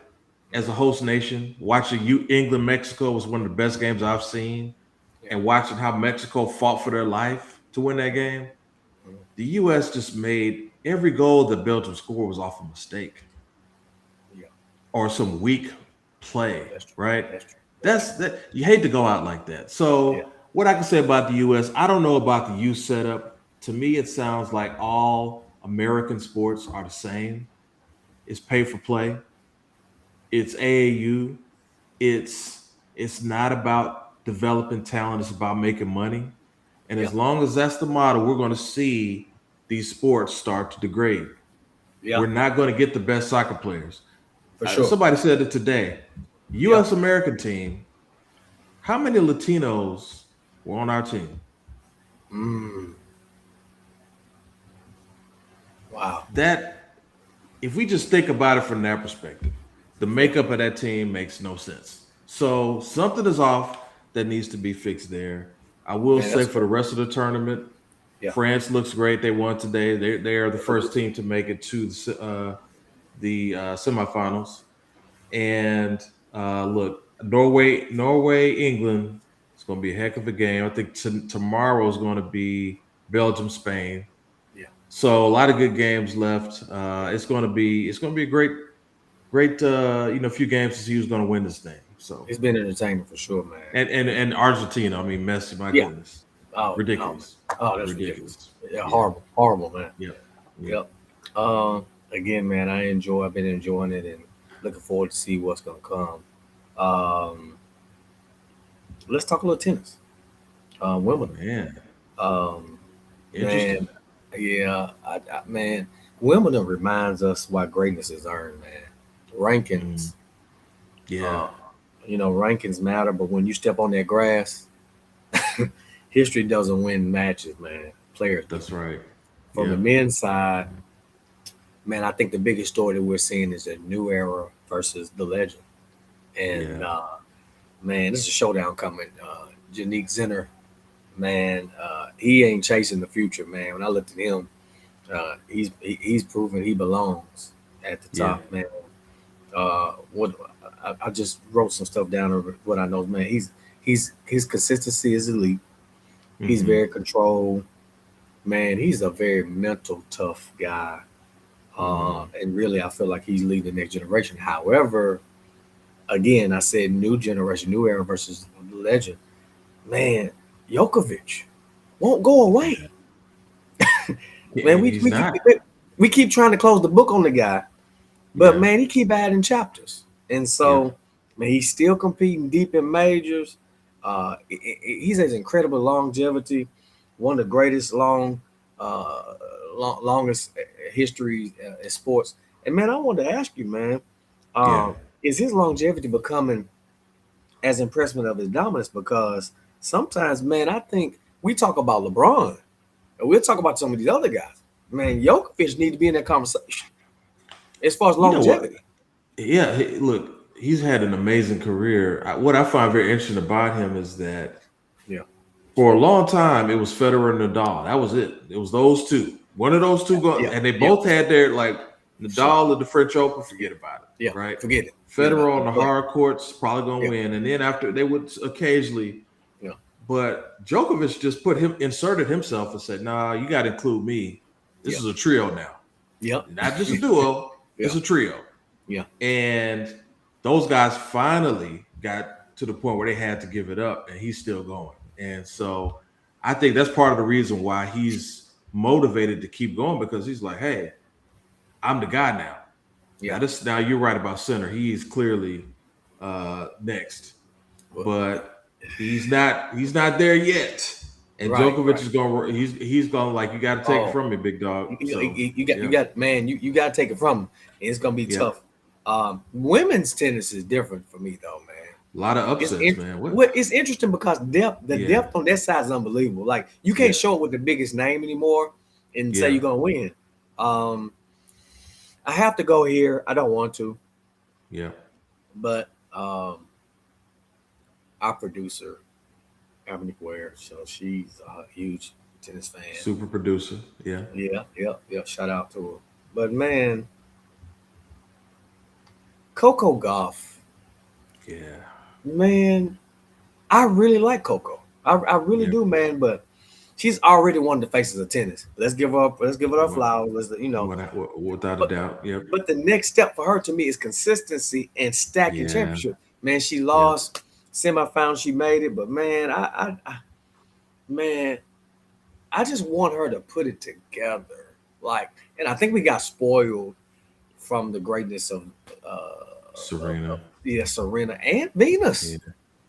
Speaker 2: as a host nation, watching England Mexico was one of the best games I've seen,
Speaker 1: yeah,
Speaker 2: and watching how Mexico fought for their life to win that game.
Speaker 1: mm,
Speaker 2: The U.S. just made every goal that Belgium scored was off a mistake
Speaker 1: yeah.
Speaker 2: or some weak play,
Speaker 1: That's true.
Speaker 2: right?
Speaker 1: That's true. That's true.
Speaker 2: That's that you hate to go out like that.
Speaker 1: Yeah,
Speaker 2: So what I can say about the U.S., I don't know about the youth setup. To me, it sounds like all American sports are the same. It's pay for play. It's AAU. It's not about developing talent. It's about making money. And
Speaker 1: yeah,
Speaker 2: as long as that's the model, we're going to see these sports start to degrade.
Speaker 1: yeah,
Speaker 2: We're not going to get the best soccer players.
Speaker 1: for sure.
Speaker 2: Somebody said it today.
Speaker 1: Yeah.
Speaker 2: U.S. American team. How many Latinos were on our team?
Speaker 1: Mm, wow.
Speaker 2: That if we just think about it from that perspective, the
Speaker 1: Yeah.
Speaker 2: makeup of that team makes no sense. So something is off that needs to be fixed there. I will
Speaker 1: Man,
Speaker 2: say
Speaker 1: that's
Speaker 2: for the rest of the tournament,
Speaker 1: yeah.
Speaker 2: France looks great. They won today. They are the first
Speaker 1: Absolutely.
Speaker 2: team to make it to the semifinals. And look, Norway, England. It's going to be a heck of a game. I think tomorrow is going to be Belgium, Spain.
Speaker 1: Yeah.
Speaker 2: So a lot of good games left. It's going to be a great few games to see who's going to win this thing. So
Speaker 1: It's been entertaining for sure, man.
Speaker 2: and Argentina. I mean, Messi. My
Speaker 1: Yeah.
Speaker 2: goodness,
Speaker 1: Oh no, man.
Speaker 2: ridiculous,
Speaker 1: Oh, that's ridiculous.
Speaker 2: ridiculous.
Speaker 1: Yeah,
Speaker 2: Yeah,
Speaker 1: horrible, horrible, man.
Speaker 2: yep, yep.
Speaker 1: Yep. Again, man, I've been enjoying it and looking forward to see what's gonna come. Um, let's talk a little tennis. Wimbledon.
Speaker 2: Man,
Speaker 1: Um, man,
Speaker 2: interesting.
Speaker 1: yeah, man, Wimbledon reminds us why greatness is earned, man.
Speaker 2: Mm,
Speaker 1: Rankings,
Speaker 2: yeah,
Speaker 1: uh, rankings matter, but when you step on that grass, history doesn't win matches, man. Players do.
Speaker 2: that's right.
Speaker 1: From the
Speaker 2: Yep.
Speaker 1: men's side, man, I think the biggest story that we're seeing is a new era versus the legend. And
Speaker 2: Yeah.
Speaker 1: man, this is a showdown coming. Janique Zinner, man, he ain't chasing the future, man. When I looked at him, he's proven he belongs at the
Speaker 2: Yeah.
Speaker 1: top, man. What I just wrote some stuff down of what I know, man. He's his consistency is elite. He's
Speaker 2: Mm-hmm.
Speaker 1: very controlled, man. He's a very mental tough guy,
Speaker 2: Mm-hmm.
Speaker 1: and really, I feel like he's leading the next generation. However, again, I said new generation, new era versus legend. Man, Djokovic won't go away. Man,
Speaker 2: And he's not.
Speaker 1: we keep trying to close the book on the guy, but
Speaker 2: Yeah.
Speaker 1: man, he keep adding chapters, and
Speaker 2: Yep.
Speaker 1: so man, he's still competing deep in majors. He's has incredible longevity, one of the greatest longest history in sports. And man, I wanted to ask you, man,
Speaker 2: Yeah.
Speaker 1: is his longevity becoming as impressive of his dominance? Because sometimes, man, I think we talk about LeBron, and we'll talk about some of these other guys. Man, Jokovic need to be in that conversation as far as
Speaker 2: You know what?
Speaker 1: longevity.
Speaker 2: Yeah. Look, he's had an amazing career. What I find very interesting about him is that
Speaker 1: Yeah,
Speaker 2: for a long time, it was Federer and Nadal. That was it. It was those two. One of those two go,
Speaker 1: yeah,
Speaker 2: and they
Speaker 1: yeah.
Speaker 2: both had their like
Speaker 1: Sure.
Speaker 2: Nadal at the French Open. Forget about it,
Speaker 1: Yeah,
Speaker 2: right?
Speaker 1: forget it. Forget about
Speaker 2: Federer on
Speaker 1: it.
Speaker 2: the
Speaker 1: Go ahead.
Speaker 2: hard courts probably gonna
Speaker 1: Yeah,
Speaker 2: win, and then after they would occasionally.
Speaker 1: yeah,
Speaker 2: But Djokovic just inserted himself and said, "Nah, you got to include me. This
Speaker 1: yeah,
Speaker 2: is a trio now,
Speaker 1: yeah,
Speaker 2: not just a duo.
Speaker 1: yeah,
Speaker 2: It's a trio."
Speaker 1: yeah,
Speaker 2: And those guys finally got to the point where they had to give it up, and he's still going. And so I think that's part of the reason why he's motivated to keep going because he's like, "Hey, I'm the guy now."
Speaker 1: yeah.
Speaker 2: Now you're right about center. He's clearly next,
Speaker 1: Well,
Speaker 2: but he's not there yet. And
Speaker 1: right,
Speaker 2: Djokovic
Speaker 1: right.
Speaker 2: is going. He's going like you got to take it
Speaker 1: Oh,
Speaker 2: from me, big dog. So
Speaker 1: you
Speaker 2: yeah,
Speaker 1: got, man, you got to take it from him. It's gonna be
Speaker 2: yeah,
Speaker 1: tough. Women's tennis is different for me though, man.
Speaker 2: a lot of
Speaker 1: It's
Speaker 2: upsets, man. What?
Speaker 1: it's interesting because the
Speaker 2: Yeah,
Speaker 1: depth on that side is unbelievable. Like you
Speaker 2: yeah,
Speaker 1: can't show it with the biggest name anymore and say
Speaker 2: yeah,
Speaker 1: you're gonna win. Um, I have to go here. I don't want to,
Speaker 2: yeah.
Speaker 1: but our producer, Albernique Ware, so she's a huge tennis fan.
Speaker 2: Super producer. Yeah,
Speaker 1: Yeah, yeah, yeah. Shout out to her. But man, Coco Golf,
Speaker 2: yeah,
Speaker 1: man, I really like Coco. I really
Speaker 2: yeah.
Speaker 1: do, man. But she's already one of the faces of tennis. Let's give it her
Speaker 2: What,
Speaker 1: flowers. Let's
Speaker 2: without a
Speaker 1: But
Speaker 2: doubt. Yep.
Speaker 1: but the next step for her to me is consistency and stacking
Speaker 2: Yeah,
Speaker 1: championship. Man, she
Speaker 2: yeah,
Speaker 1: lost semifinal. She made it, but man, man, I just want her to put it together. Like, and I think we got spoiled from the greatness
Speaker 2: Serena.
Speaker 1: yeah, Serena and Venus,
Speaker 2: Yeah,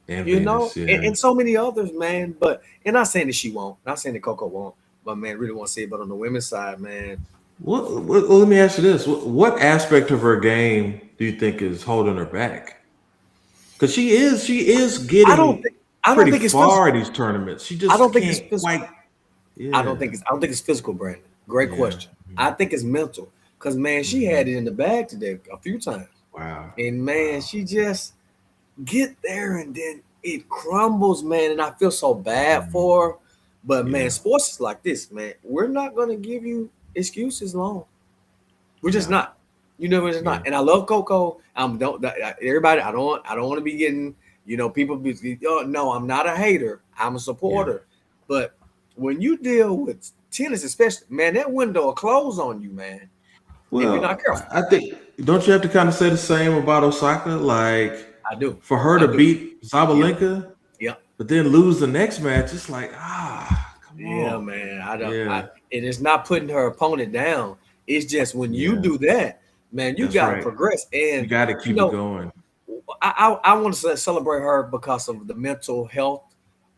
Speaker 2: and Venus. Yeah.
Speaker 1: and so many others, man. But and not saying that she won't, not saying that Coco won't, but man, really want to see it. But on the women's side, man,
Speaker 2: Well, let me ask you this: what aspect of her game do you think is holding her back? Because she is
Speaker 1: I don't
Speaker 2: getting
Speaker 1: think I don't
Speaker 2: pretty
Speaker 1: think it's
Speaker 2: far in
Speaker 1: physical.
Speaker 2: these tournaments. She
Speaker 1: I
Speaker 2: just
Speaker 1: don't think it's
Speaker 2: can't
Speaker 1: physical.
Speaker 2: quite. Yeah,
Speaker 1: I don't think it's physical, Brandon. Great
Speaker 2: yeah.
Speaker 1: question. I think it's mental. Cause man, she
Speaker 2: Hmm.
Speaker 1: had it in the bag today a few times.
Speaker 2: Wow,
Speaker 1: And man,
Speaker 2: wow.
Speaker 1: she just get there and then it crumbles, man. And I feel so bad
Speaker 2: Mhm.
Speaker 1: for her. But man,
Speaker 2: Yeah,
Speaker 1: sports is like this, man. We're not gonna give you excuses long. We're just
Speaker 2: no,
Speaker 1: not. You know, we're just
Speaker 2: yeah,
Speaker 1: not. And I love Coco. Don't everybody. I don't want to be getting. People be. Oh, no, I'm not a hater. I'm a
Speaker 2: yeah.
Speaker 1: supporter. But when you deal with tennis, especially, man, that window will close on you, man. If you're not
Speaker 2: Well,
Speaker 1: careful.
Speaker 2: I think don't you have to kind of say the same about Osaka? Like
Speaker 1: I do.
Speaker 2: for her
Speaker 1: I
Speaker 2: to
Speaker 1: do.
Speaker 2: beat
Speaker 1: Yeah.
Speaker 2: Zabalenka,
Speaker 1: Yeah.
Speaker 2: but then lose the next match, it's like come
Speaker 1: Yeah,
Speaker 2: on.
Speaker 1: man. I don't.
Speaker 2: Yeah,
Speaker 1: And it's not putting her opponent down. It's just when you
Speaker 2: yeah.
Speaker 1: do that, man, you
Speaker 2: That's
Speaker 1: got to
Speaker 2: right.
Speaker 1: progress.
Speaker 2: You
Speaker 1: And
Speaker 2: got to
Speaker 1: you
Speaker 2: keep it
Speaker 1: know,
Speaker 2: going.
Speaker 1: I want to celebrate her because of the mental health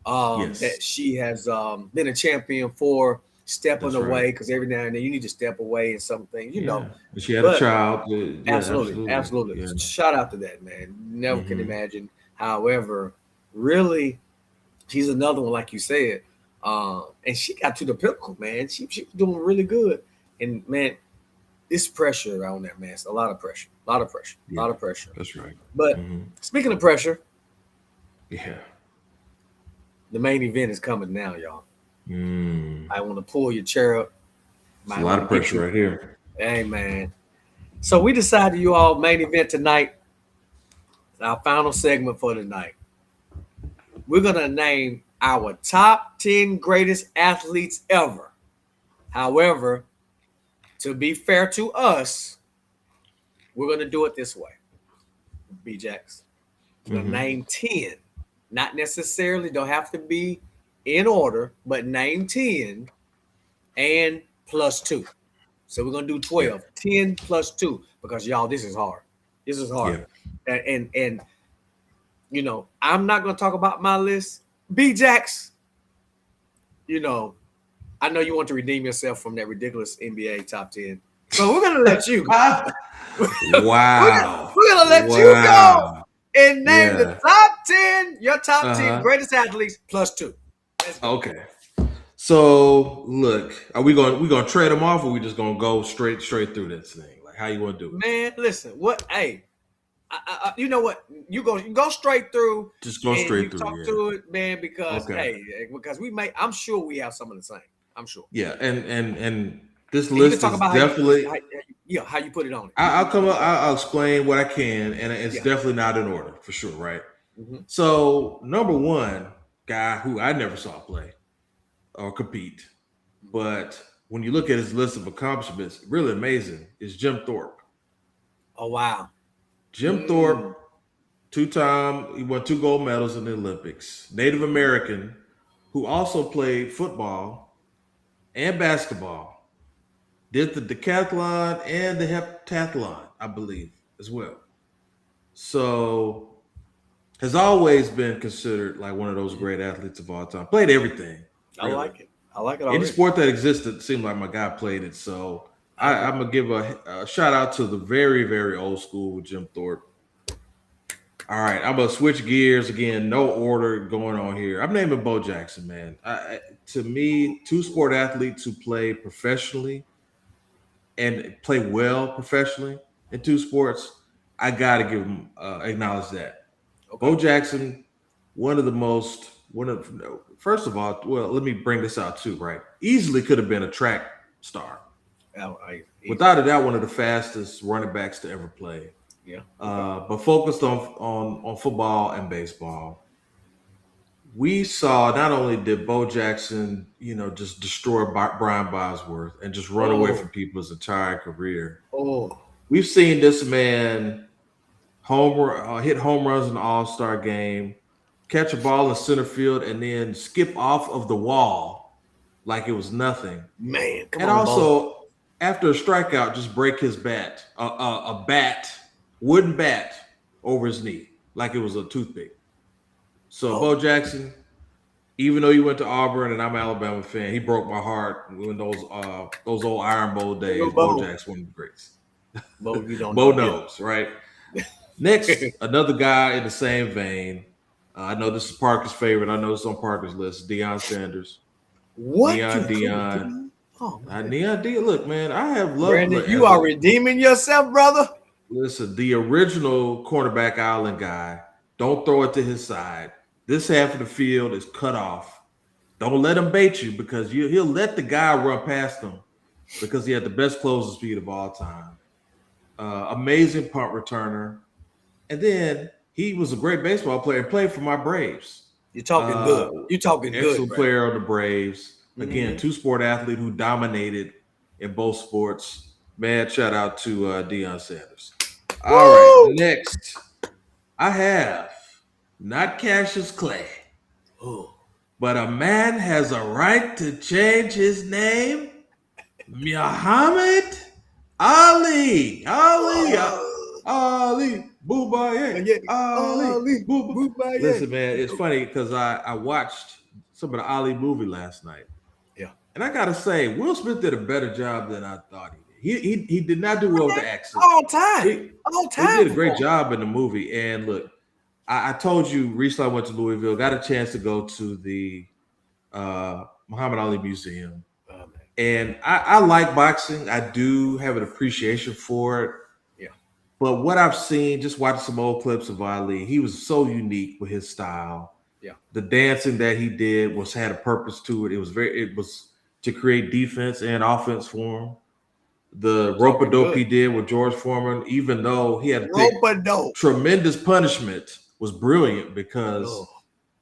Speaker 1: that
Speaker 2: Yes,
Speaker 1: she has been a champion for, stepping
Speaker 2: that's right.
Speaker 1: away because every now and then you need to step away in some things.
Speaker 2: Yeah, and she had a
Speaker 1: But
Speaker 2: child. Yeah,
Speaker 1: absolutely,
Speaker 2: absolutely.
Speaker 1: absolutely,
Speaker 2: Yeah.
Speaker 1: shout out to that, man. Never can
Speaker 2: Hmm.
Speaker 1: imagine. However, really, she's another one like you said, and she got to the pinnacle, man. She was doing really good, and man, it's pressure on that man. It's a lot of pressure. A lot of pressure. A
Speaker 2: Yeah,
Speaker 1: lot of pressure.
Speaker 2: that's right.
Speaker 1: But speaking of pressure,
Speaker 2: Yeah.
Speaker 1: the main event is coming now, y'all.
Speaker 2: Mm.
Speaker 1: I want to pull your chair up.
Speaker 2: It's a lot of pressure right here.
Speaker 1: Hey, man. So we decided, you all, main event tonight, our final segment for tonight. We're going to name our top 10 greatest athletes ever. However, to be fair to us, we're going to do it this way. B-Jax. We're going to name 10. Not necessarily, don't have to be in order, but name 10 and plus 2. So we're going to do 12. 10 plus 2. Because, y'all, this is hard. This is hard.
Speaker 2: Yeah.
Speaker 1: And you know, I'm not going to talk about my list. B-Jax, you know, I know you want to redeem yourself from that ridiculous NBA top 10. So we're going to let you go.
Speaker 2: Wow.
Speaker 1: We're going to let you go and name the top 10, your top 10 greatest athletes plus 2. Let's go.
Speaker 2: Okay. So look, are we gonna trade them off, or we just gonna go straight through this thing? Like, how you want to do it?
Speaker 1: Man, listen, what? Hey, you know what? You go straight through.
Speaker 2: Just go straight through.
Speaker 1: Talk through it, man, because because we may. I'm sure we have some of the same. I'm sure.
Speaker 2: Yeah, and this list is definitely
Speaker 1: how you put it on.
Speaker 2: I'll explain what I can, and it's definitely not in order for sure, right? So number one guy who I never saw play or compete, but when you look at his list of accomplishments, really amazing, is Jim Thorpe.
Speaker 1: Oh wow.
Speaker 2: Jim Thorpe, two-time, he won 2 gold medals in the Olympics. Native American, who also played football and basketball. Did the decathlon and the heptathlon, I believe, as well. So has always been considered like one of those great athletes of all time. Played everything.
Speaker 1: Really. I like it. I like it already.
Speaker 2: Any sport that existed seemed like my guy played it. So I'm going to give a shout out to the very, very old school with Jim Thorpe. All right, I'm going to switch gears again. No order going on here. I'm naming Bo Jackson, man. To me, 2 sport athletes who play professionally and play well professionally in 2 sports, I got to give him, acknowledge that. Okay. Bo Jackson, first of all, well, let me bring this out too, right? Easily could have been a track star. Without a doubt, one of the fastest running backs to ever play.
Speaker 1: Yeah.
Speaker 2: But focused on football and baseball. We saw not only did Bo Jackson, just destroy Brian Bosworth and just run away from people his entire career. We've seen this man hit home runs in the All-Star game, catch a ball in center field, and then skip off of the wall like it was nothing.
Speaker 1: Man, come
Speaker 2: on. And also, after a strikeout, just break his bat, wooden bat over his knee like it was a toothpick. So Bo Jackson, even though he went to Auburn and I'm an Alabama fan, he broke my heart when those old Iron Bowl days. Bo Jackson, one of the greats. Bo knows, right? Next, another guy in the same vein. I know this is Parker's favorite. I know it's on Parker's list. Deion Sanders.
Speaker 1: What?
Speaker 2: Deion. Oh, Deion. Look, man, I have love.
Speaker 1: Brandon, you are redeeming yourself, brother.
Speaker 2: Listen, the original cornerback island guy. Don't throw it to his side. This half of the field is cut off. Don't let him bait you because he'll let the guy run past him because he had the best closing speed of all time. Amazing punt returner. And then he was a great baseball player and played for my Braves.
Speaker 1: You're talking good. You're talking good.
Speaker 2: Excellent player on the Braves. Again, 2 sport athlete who dominated in both sports. Man, shout out to Deion Sanders. All right, next. I have not Cassius Clay, but a man has a right to change his name. Muhammad Ali. Ali. Boobaye. Ali. Boobaye. Listen, man, it's funny because I watched some of the Ali movie last night.
Speaker 1: Yeah.
Speaker 2: And I got to say, Will Smith did a better job than I thought he did. He did not do well with the accent.
Speaker 1: All time.
Speaker 2: He did a great job in the movie. And look, I told you recently I went to Louisville, got a chance to go to the Muhammad Ali Museum. And I like boxing. I do have an appreciation for it.
Speaker 1: Yeah.
Speaker 2: But what I've seen, just watching some old clips of Ali, he was so unique with his style.
Speaker 1: Yeah.
Speaker 2: The dancing that he did had a purpose to it. It was to create defense and offense for him. The rope a
Speaker 1: Talking
Speaker 2: dope
Speaker 1: good.
Speaker 2: he did with George Foreman, even though he had to take
Speaker 1: Rope a dope.
Speaker 2: tremendous punishment, was brilliant because
Speaker 1: Oh,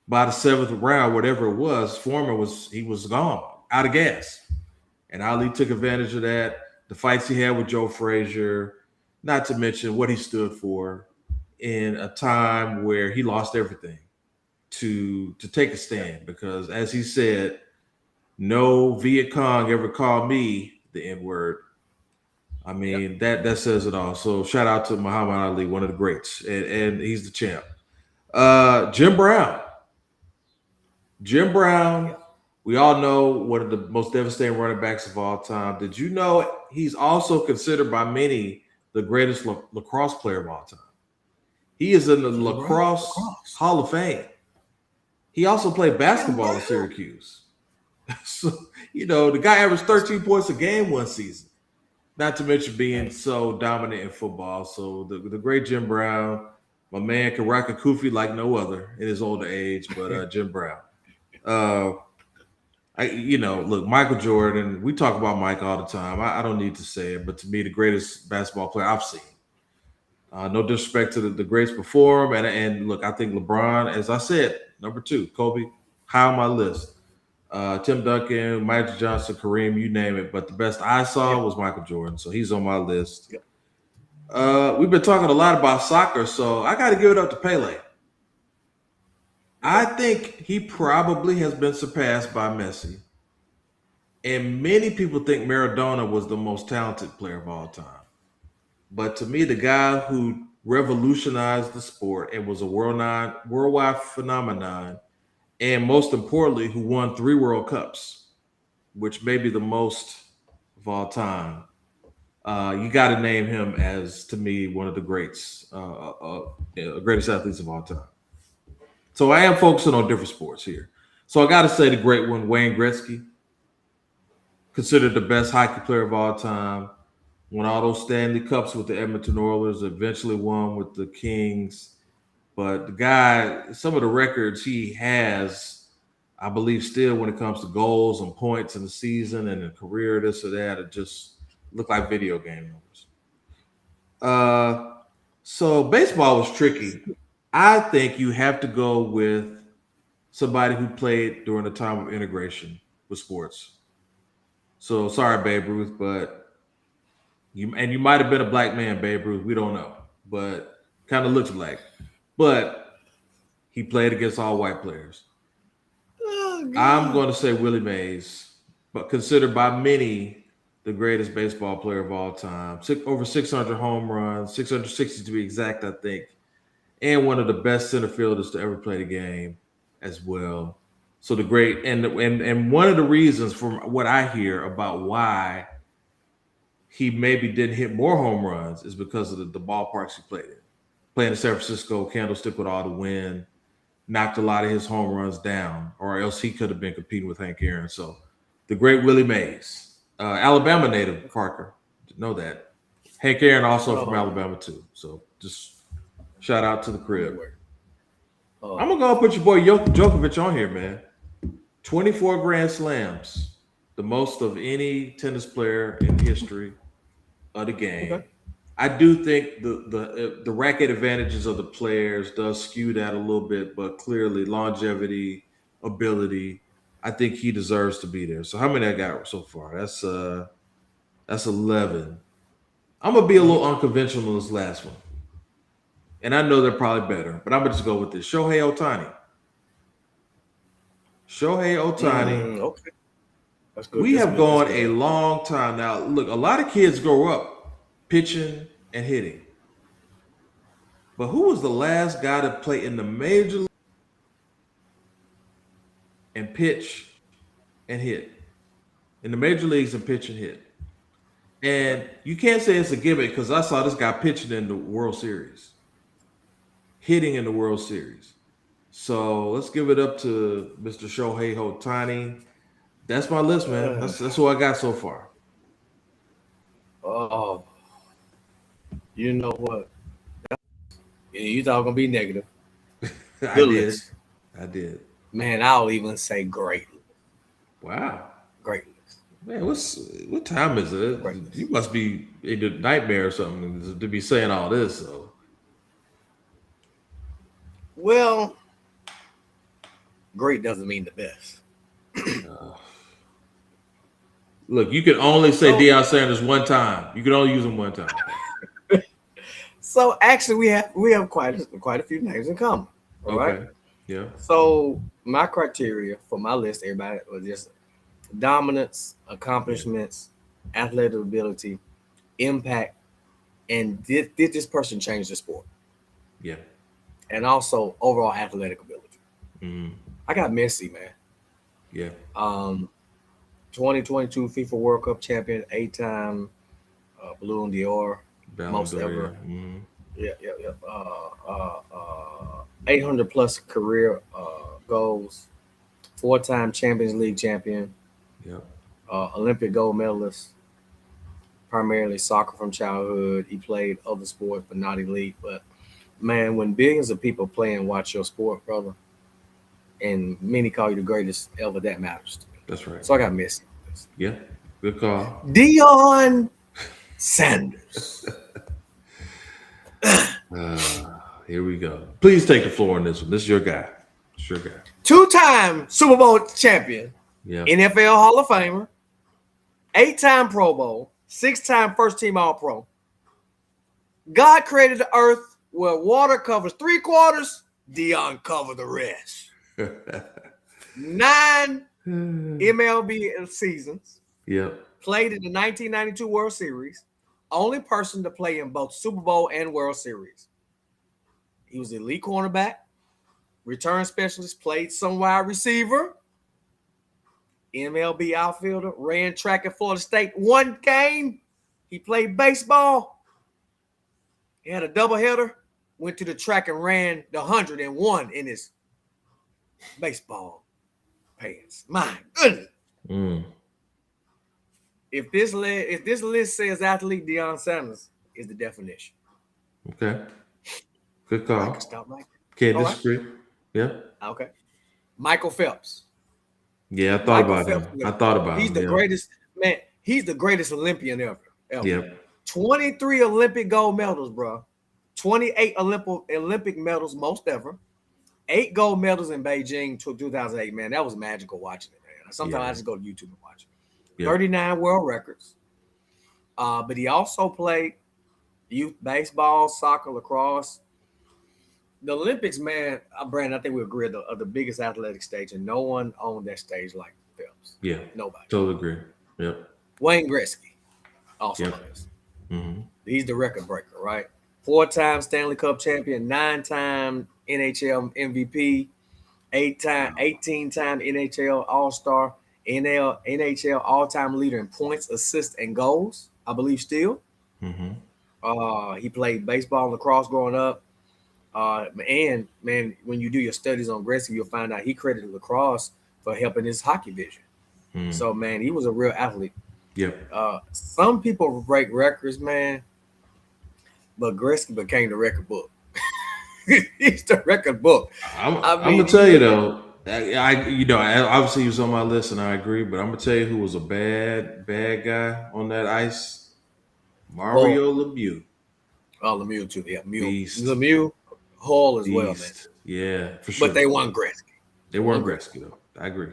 Speaker 2: by the seventh round, whatever it was, Foreman was gone, out of gas. And Ali took advantage of that. The fights he had with Joe Frazier, not to mention what he stood for in a time where he lost everything to take a stand. Because as he said, no Viet Cong ever called me the N word. I mean, that says it all. So shout out to Muhammad Ali, one of the greats, and he's the champ. Jim Brown. Jim Brown,
Speaker 1: yeah.
Speaker 2: we all know one of the most devastating running backs of all time. Did you know he's also considered by many the greatest lacrosse player of all time? He is in the
Speaker 1: Jim Brown,
Speaker 2: lacrosse Hall of Fame. He also played
Speaker 1: Jim
Speaker 2: basketball
Speaker 1: Brown.
Speaker 2: at Syracuse. So, the guy averaged 13 points a game one season. Not to mention being so dominant in football. So the great Jim Brown, my man can rock a kufi like no other in his older age, but Jim Brown. Look, Michael Jordan, we talk about Mike all the time. I don't need to say it, but to me, the greatest basketball player I've seen. No disrespect to the greats before him. And look, I think LeBron, as I said, number 2, Kobe, high on my list. Tim Duncan, Magic Johnson, Kareem, you name it. But the best I saw was Michael Jordan. So he's on my list. We've been talking a lot about soccer, so I got to give it up to Pele. I think he probably has been surpassed by Messi. And many people think Maradona was the most talented player of all time. But to me, the guy who revolutionized the sport and was a worldwide phenomenon, and most importantly, who won 3 World Cups, which may be the most of all time, you got to name him as, to me, one of the greatest athletes of all time. So I am focusing on different sports here. So I got to say the great one, Wayne Gretzky, considered the best hockey player of all time. Won all those Stanley Cups with the Edmonton Oilers, eventually won with the Kings. But the guy, some of the records he has, I believe still when it comes to goals and points in the season and a career, this or that, it just look like video game numbers. So baseball was tricky. I think you have to go with somebody who played during the time of integration with sports. So sorry, Babe Ruth, but you might have been a black man, Babe Ruth. We don't know, but kind of looks black. But he played against all white players.
Speaker 1: Oh,
Speaker 2: I'm going to say Willie Mays, but considered by many the greatest baseball player of all time. Over 600 home runs, 660 to be exact, I think, and one of the best center fielders to ever play the game as well. So the great and one of the reasons from what I hear about why he maybe didn't hit more home runs is because of the ballparks he played in. Playing in San Francisco, Candlestick with all the wind, knocked a lot of his home runs down, or else he could have been competing with Hank Aaron. So the great Willie Mays, Alabama native Parker, know that. Hank Aaron also from Alabama too. So just shout out to the crib. I'm gonna go put your boy Djokovic on here, man. 24 Grand Slams, the most of any tennis player in history of the game. Okay. I do think the racket advantages of the players does skew that a little bit, but clearly longevity, ability, I think he deserves to be there. So how many I got so far? That's 11. I'm gonna be a little unconventional this last one, and I know they're probably better, but I'm gonna just go with this. Shohei Ohtani.
Speaker 1: Okay.
Speaker 2: That's good. We have gone a long time now. Look, a lot of kids grow up pitching and hitting. But who was the last guy to play in the major league and pitch and hit? In the major leagues and pitch and hit. And you can't say it's a gimmick because I saw this guy pitching in the World Series, hitting in the World Series. So let's give it up to Mr. Shohei Ohtani. That's my list, man. That's what I got so far.
Speaker 1: Oh, you know what? You thought gonna be negative.
Speaker 2: I
Speaker 1: Good
Speaker 2: did.
Speaker 1: list,
Speaker 2: I did.
Speaker 1: man. I'll even say great,
Speaker 2: Wow.
Speaker 1: great list,
Speaker 2: Man, what time is it?
Speaker 1: great
Speaker 2: You
Speaker 1: list.
Speaker 2: must be in a nightmare or something to be saying all this. So
Speaker 1: Well, great doesn't mean the best.
Speaker 2: uh, look, you can only say
Speaker 1: So,
Speaker 2: Deion Sanders one time. You can only use him one time.
Speaker 1: so actually, we have quite a few names in common. All right.
Speaker 2: Okay. Yeah.
Speaker 1: So my criteria for my list, everybody, was just dominance,
Speaker 2: Yeah.
Speaker 1: accomplishments, athletic ability, impact, and did this person change the sport?
Speaker 2: Yeah.
Speaker 1: And also overall athletic ability.
Speaker 2: Mm,
Speaker 1: I got Messi, man.
Speaker 2: yeah.
Speaker 1: Um, 2022 FIFA World Cup champion, 8-time Balloon d'Or,
Speaker 2: Ballon
Speaker 1: most
Speaker 2: d'Or.
Speaker 1: ever.
Speaker 2: Yeah. Mm,
Speaker 1: Yeah, yeah, yeah. 800 plus career goals, 4-time Champions League champion,
Speaker 2: yeah.
Speaker 1: Olympic gold medalist, primarily soccer from childhood. He played other sports, but not elite. But man, when billions of people play and watch your sport, brother, and many call you the greatest ever, that matters to me.
Speaker 2: That's right.
Speaker 1: So I got Messi.
Speaker 2: Yeah. Good call.
Speaker 1: Deion Sanders.
Speaker 2: Here we go. Please take the floor on this one. This is your guy. It's your guy.
Speaker 1: 2-time Super Bowl champion,
Speaker 2: Yeah.
Speaker 1: NFL Hall of Famer, 8-time Pro Bowl, 6-time first team All Pro. God created the earth where water covers 3/4, Deion covered the rest. 9 MLB seasons,
Speaker 2: Yep.
Speaker 1: played in the 1992 World Series, only person to play in both Super Bowl and World Series. He was elite cornerback, return specialist, played some wide receiver, MLB outfielder, ran track at Florida State, one game. He played baseball. He had a doubleheader, went to the track and ran the 101 in his baseball pants. My goodness.
Speaker 2: Mm.
Speaker 1: If this list says athlete, Deion Sanders is the definition.
Speaker 2: Okay. Good
Speaker 1: All right, I can
Speaker 2: call.
Speaker 1: stop right
Speaker 2: Can't
Speaker 1: there. All right.
Speaker 2: disagree. Yeah.
Speaker 1: Okay. Michael Phelps.
Speaker 2: Yeah, I thought
Speaker 1: Michael
Speaker 2: about
Speaker 1: Phelps,
Speaker 2: him. I thought about
Speaker 1: he's
Speaker 2: him.
Speaker 1: the
Speaker 2: Yeah.
Speaker 1: greatest, man. He's the greatest Olympian ever.
Speaker 2: Yep.
Speaker 1: 23 Olympic gold medals, bro. 28 Olympic medals, most ever. 8 gold medals in Beijing 2008, man. That was magical watching it, man. Sometimes
Speaker 2: Yeah.
Speaker 1: I just go to YouTube and watch it.
Speaker 2: Yep.
Speaker 1: 39 world records. But he also played youth baseball, soccer, lacrosse. The Olympics, man, Brandon, I think we agree are the biggest athletic stage, and no one owned that stage like Phelps.
Speaker 2: Yeah.
Speaker 1: Nobody.
Speaker 2: Totally agree. Yep.
Speaker 1: Wayne Gretzky, also
Speaker 2: Yep.
Speaker 1: on this.
Speaker 2: Mm-hmm.
Speaker 1: He's the record breaker, right? 4-time Stanley Cup champion, 9-time NHL MVP, 18-time NHL All-Star, NHL all-time leader in points, assists, and goals, I believe still.
Speaker 2: Mm-hmm.
Speaker 1: He played baseball and lacrosse growing up. And man, when you do your studies on Gretzky, you'll find out he credited lacrosse for helping his hockey vision.
Speaker 2: Mm.
Speaker 1: So man, he was a real athlete.
Speaker 2: Yep.
Speaker 1: Some people break records, man, but Gretzky became the record book. He's the record book.
Speaker 2: I'm
Speaker 1: I mean,
Speaker 2: gonna tell you though. I obviously he was on my list and I agree, but I'm gonna tell you who was a bad guy on that ice. Mario Lemieux.
Speaker 1: Oh, Lemieux too. Yeah,
Speaker 2: Beast.
Speaker 1: Lemieux, Hall as well, man.
Speaker 2: Beast. Yeah, for sure.
Speaker 1: But they won Gretzky.
Speaker 2: They weren't Gretzky though. I agree.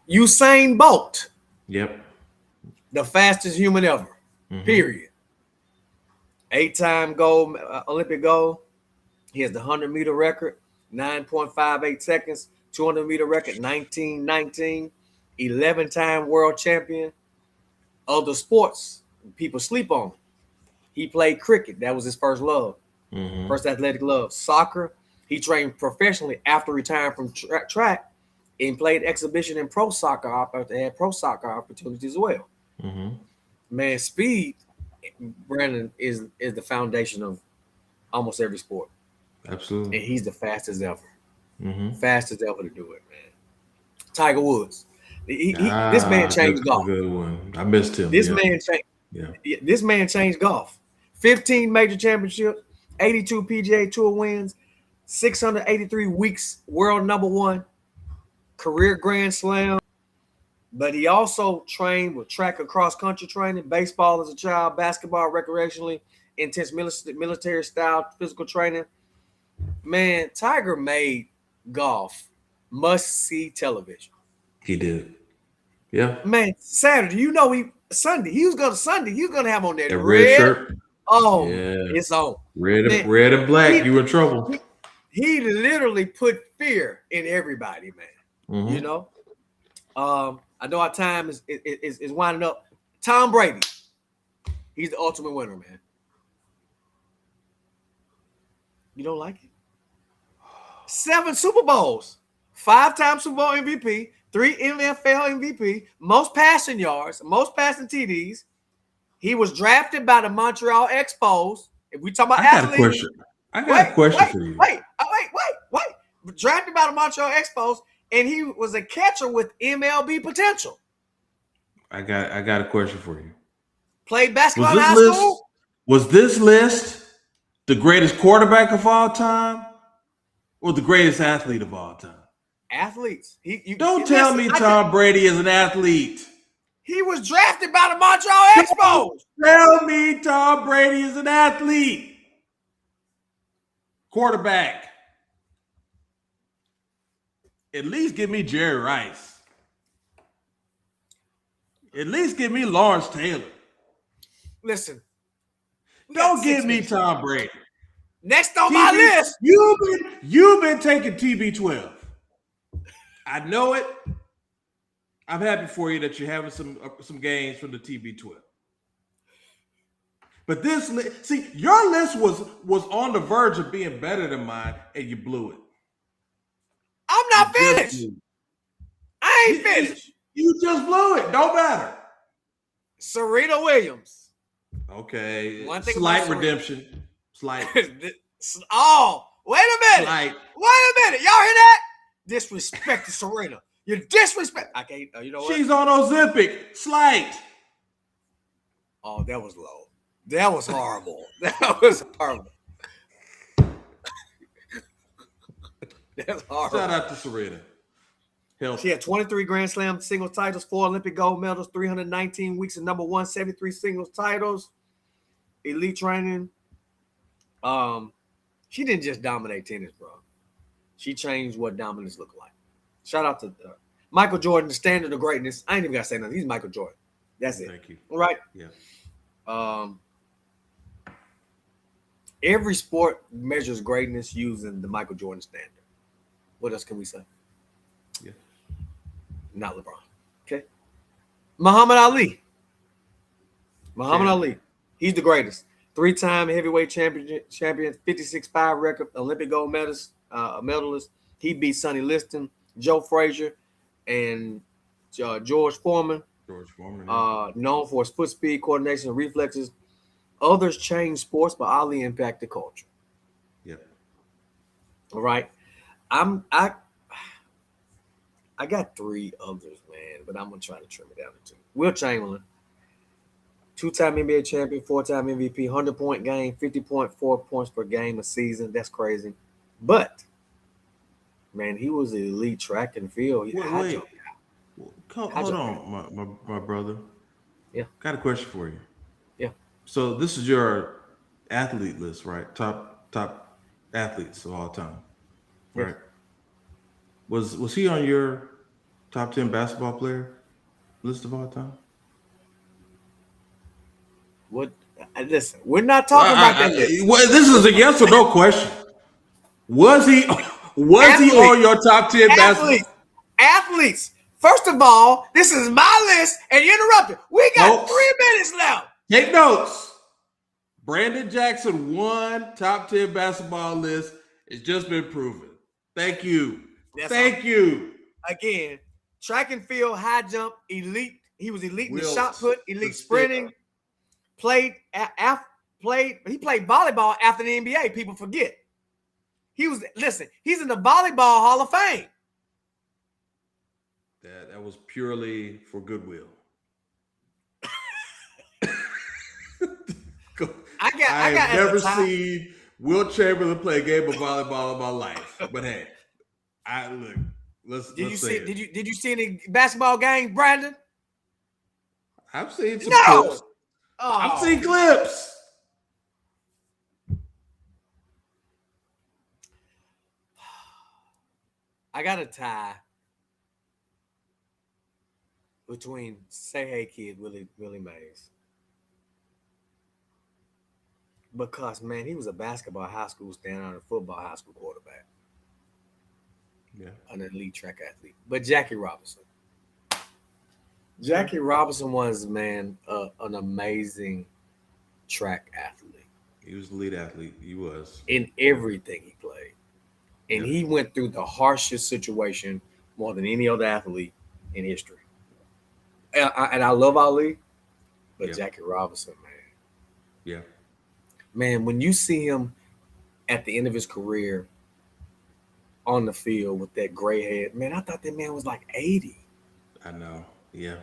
Speaker 1: Usain Bolt,
Speaker 2: Yep.
Speaker 1: the fastest human ever.
Speaker 2: Mhm.
Speaker 1: Period. 8-time gold, Olympic gold. He has the 100-meter record, 9.58 seconds. 200-meter record, 1919. 11-time world champion. Other sports, people sleep on him. He played cricket. That was his first love.
Speaker 2: Mhm.
Speaker 1: First athletic love. Soccer. He trained professionally after retiring from track and played exhibition and pro soccer opportunities as well.
Speaker 2: Mhm.
Speaker 1: Man, speed, Brandon, is the foundation of almost every sport.
Speaker 2: Absolutely.
Speaker 1: And he's the fastest ever.
Speaker 2: Mhm.
Speaker 1: Fastest ever to do it, man. Tiger Woods. This man changed
Speaker 2: That's a
Speaker 1: golf.
Speaker 2: good one. I missed him.
Speaker 1: This
Speaker 2: Yeah.
Speaker 1: man changed.
Speaker 2: Yeah.
Speaker 1: This man changed golf. 15 major championships, 82 PGA Tour wins, 683 weeks world number one, career Grand Slam. But he also trained with track and cross country training, baseball as a child, basketball recreationally, intense military style physical training. Man, Tiger made golf must see television.
Speaker 2: He did. Yeah.
Speaker 1: Man, Saturday, Sunday, he was gonna have on that
Speaker 2: red shirt.
Speaker 1: Oh,
Speaker 2: yeah.
Speaker 1: It's on.
Speaker 2: Red and black, you in trouble.
Speaker 1: He literally put fear in everybody, man.
Speaker 2: Mm-hmm.
Speaker 1: You know? I know our time is winding up. Tom Brady, he's the ultimate winner, man. You don't like it? 7 Super Bowls, 5-time Super Bowl MVP, 3 NFL MVP, most passing yards, most passing TDs. He was drafted by the Montreal Expos. If we talk about athletes,
Speaker 2: I got a question for you.
Speaker 1: Wait. Drafted by the Montreal Expos, and he was a catcher with MLB potential.
Speaker 2: I got a question for you.
Speaker 1: Played basketball in high school.
Speaker 2: Was this list the greatest quarterback of all time or the greatest athlete of all time?
Speaker 1: Athletes.
Speaker 2: Don't tell me Tom Brady is an athlete.
Speaker 1: He was drafted by the Montreal Expos.
Speaker 2: Tell me Tom Brady is an athlete. Quarterback. At least give me Jerry Rice. At least give me Lawrence Taylor.
Speaker 1: Listen.
Speaker 2: Don't give me Tom Brady.
Speaker 1: Next on my list.
Speaker 2: You've been taking TB12. I know it. I'm happy for you that you're having some gains from the TB12. But this list, see, your list was on the verge of being better than mine, and you blew it.
Speaker 1: I'm not finished. I ain't finished.
Speaker 2: You just blew it. Don't matter.
Speaker 1: Serena Williams.
Speaker 2: Okay. Slight redemption. Slight.
Speaker 1: Oh, wait a minute.
Speaker 2: Slight.
Speaker 1: Wait a minute. Y'all hear that? Disrespect to Serena. You disrespect. I can't. You know what?
Speaker 2: She's on Ozempic. Slight.
Speaker 1: Oh, that was low. That was horrible. That was horrible. That's horrible.
Speaker 2: Shout out to Serena.
Speaker 1: She had 23 Grand Slam singles titles, 4 Olympic gold medals, 319 weeks of number one, 73 singles titles, elite training. She didn't just dominate tennis, bro. She changed what dominance looked like. Shout out to Michael Jordan, the standard of greatness. I ain't even got to say nothing. He's Michael Jordan. That's it.
Speaker 2: Thank you.
Speaker 1: All right?
Speaker 2: Yeah.
Speaker 1: Every sport measures greatness using the Michael Jordan standard. What else can we say?
Speaker 2: Yeah.
Speaker 1: Not LeBron. Okay. Muhammad Ali. Ali. He's the greatest. 3-time heavyweight champion, 56-5 record, Olympic gold medalist. He beat Sonny Liston, Joe Frazier, and George Foreman. Known for his foot speed, coordination, and reflexes. Others changed sports, but Ali impacted culture.
Speaker 2: Yep.
Speaker 1: All right. I got 3 others, man, but I'm gonna try to trim it down to 2. Will Chamberlain, 2-time NBA champion, 4-time MVP, 100-point game, 50.4 points per game a season. That's crazy. But man, he was an elite track and field.
Speaker 2: Wait. Hold on, my brother.
Speaker 1: Yeah.
Speaker 2: Got a question for you.
Speaker 1: Yeah.
Speaker 2: So this is your athlete list, right? Top athletes of all time.
Speaker 1: Yes.
Speaker 2: Right. Was he on your top 10 basketball player list of all time?
Speaker 1: What? Listen, we're not talking about that list.
Speaker 2: This is a yes or no question. Was he on your top 10 basketball?
Speaker 1: Athletes. First of all, this is my list, and you interrupted. We got 3 minutes left.
Speaker 2: Take notes. Brandon Jackson won top 10 basketball list. It's just been proven. Thank you. Thank you.
Speaker 1: Again, track and field, high jump, elite. He was elite in the shot put, elite sprinting. He played volleyball after the NBA. People forget. He's in the Volleyball Hall of Fame.
Speaker 2: That was purely for goodwill. I
Speaker 1: I got
Speaker 2: have
Speaker 1: as a
Speaker 2: never
Speaker 1: tie.
Speaker 2: seen Will Chamberlain play a game of volleyball in my life. But hey, I look. Let's say it.
Speaker 1: Did you see any basketball games, Brandon?
Speaker 2: I've seen some clips.
Speaker 1: No.
Speaker 2: I've seen
Speaker 1: Oh,
Speaker 2: clips.
Speaker 1: I got a tie between Say Hey Kid Willie Mays. Because man, he was a basketball high school standout and a football high school quarterback,
Speaker 2: Yeah,
Speaker 1: an elite track athlete. But Jackie Robinson was man an amazing track athlete
Speaker 2: he was the lead athlete. He was.
Speaker 1: in everything he played, and
Speaker 2: Yep.
Speaker 1: he went through the harshest situation more than any other athlete in history. And I love Ali, but
Speaker 2: Yeah.
Speaker 1: Jackie Robinson,
Speaker 2: Yeah.
Speaker 1: man, when you see him at the end of his career on the field with that gray head, man, I thought that man was like 80.
Speaker 2: I know. Yeah.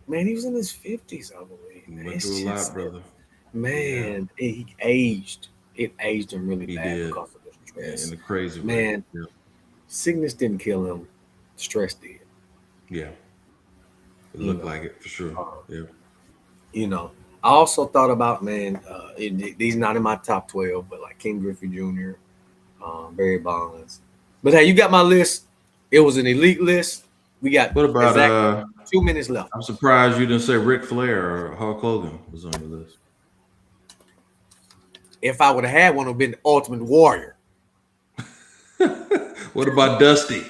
Speaker 1: Man, he was in his 50s, I believe.
Speaker 2: He
Speaker 1: Man,
Speaker 2: went
Speaker 1: it's
Speaker 2: through a lot,
Speaker 1: just,
Speaker 2: brother. Yeah.
Speaker 1: man, he aged. It aged him really
Speaker 2: He
Speaker 1: bad
Speaker 2: did.
Speaker 1: because of the
Speaker 2: Yeah,
Speaker 1: stress.
Speaker 2: in a crazy way.
Speaker 1: Man,
Speaker 2: Yeah.
Speaker 1: sickness didn't kill him, stress did.
Speaker 2: Yeah. It
Speaker 1: You
Speaker 2: looked
Speaker 1: know,
Speaker 2: like it for sure.
Speaker 1: uh,
Speaker 2: Yeah.
Speaker 1: you know. I also thought about man, these not in my top 12, but like King Griffey Jr., Barry Bonds. But hey, you got my list. It was an elite list. We got
Speaker 2: What about
Speaker 1: exactly 2 minutes left.
Speaker 2: I'm surprised you didn't say Ric Flair or Hulk Hogan was on your list.
Speaker 1: If I would have had one, it would have been the Ultimate Warrior.
Speaker 2: What about Dusty?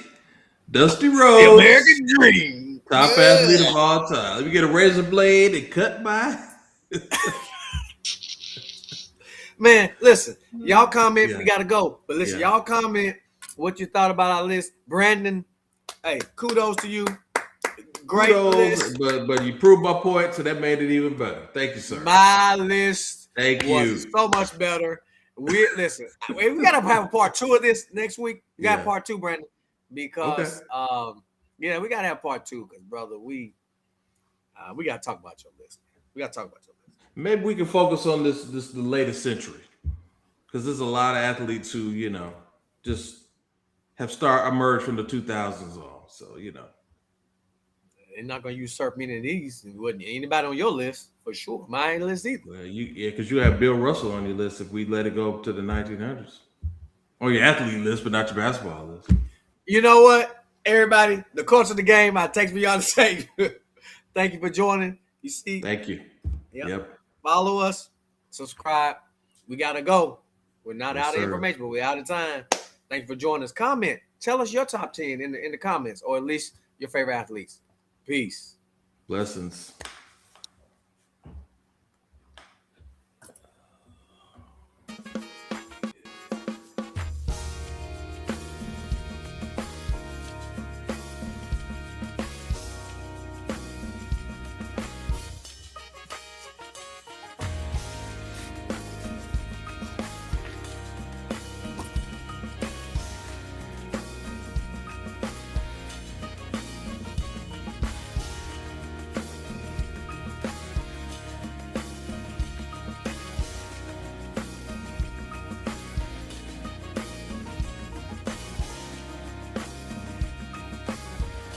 Speaker 2: Dusty
Speaker 1: The
Speaker 2: Rhodes,
Speaker 1: American Dream.
Speaker 2: top athlete of all time. Let me get a razor blade and cut by.
Speaker 1: Man, listen, y'all comment.
Speaker 2: Yeah.
Speaker 1: We gotta go, but listen,
Speaker 2: Yeah.
Speaker 1: y'all comment what you thought about our list. Brandon, hey, kudos to you. Great
Speaker 2: Kudos,
Speaker 1: list.
Speaker 2: but you proved my point, so that made it even better. Thank you, sir.
Speaker 1: My list
Speaker 2: Thank
Speaker 1: was
Speaker 2: you.
Speaker 1: so much better. We listen. We gotta have a part 2 of this next week. We got
Speaker 2: Yeah.
Speaker 1: part 2, Brandon, because yeah, we gotta have part 2 because brother, we gotta talk about your list. We gotta talk about your list.
Speaker 2: Maybe we can focus on this the latest century, because there's a lot of athletes who just have emerged from the 2000s on. So
Speaker 1: They're not gonna usurp any of these. Wasn't anybody on your list for sure? My list either.
Speaker 2: well, because you have Bill Russell on your list if we let it go up to the 1900s. On your athlete list, but not your basketball list.
Speaker 1: You know what, everybody? The course of the game. I text for y'all to say thank you for joining. You see,
Speaker 2: Thank you. Yep.
Speaker 1: Follow us, subscribe. We gotta go. We're not
Speaker 2: Yes,
Speaker 1: out of
Speaker 2: sir.
Speaker 1: information, but we're out of time. Thank you for joining us. Comment. Tell us your top 10 in the comments, or at least your favorite athletes. Peace.
Speaker 2: Blessings.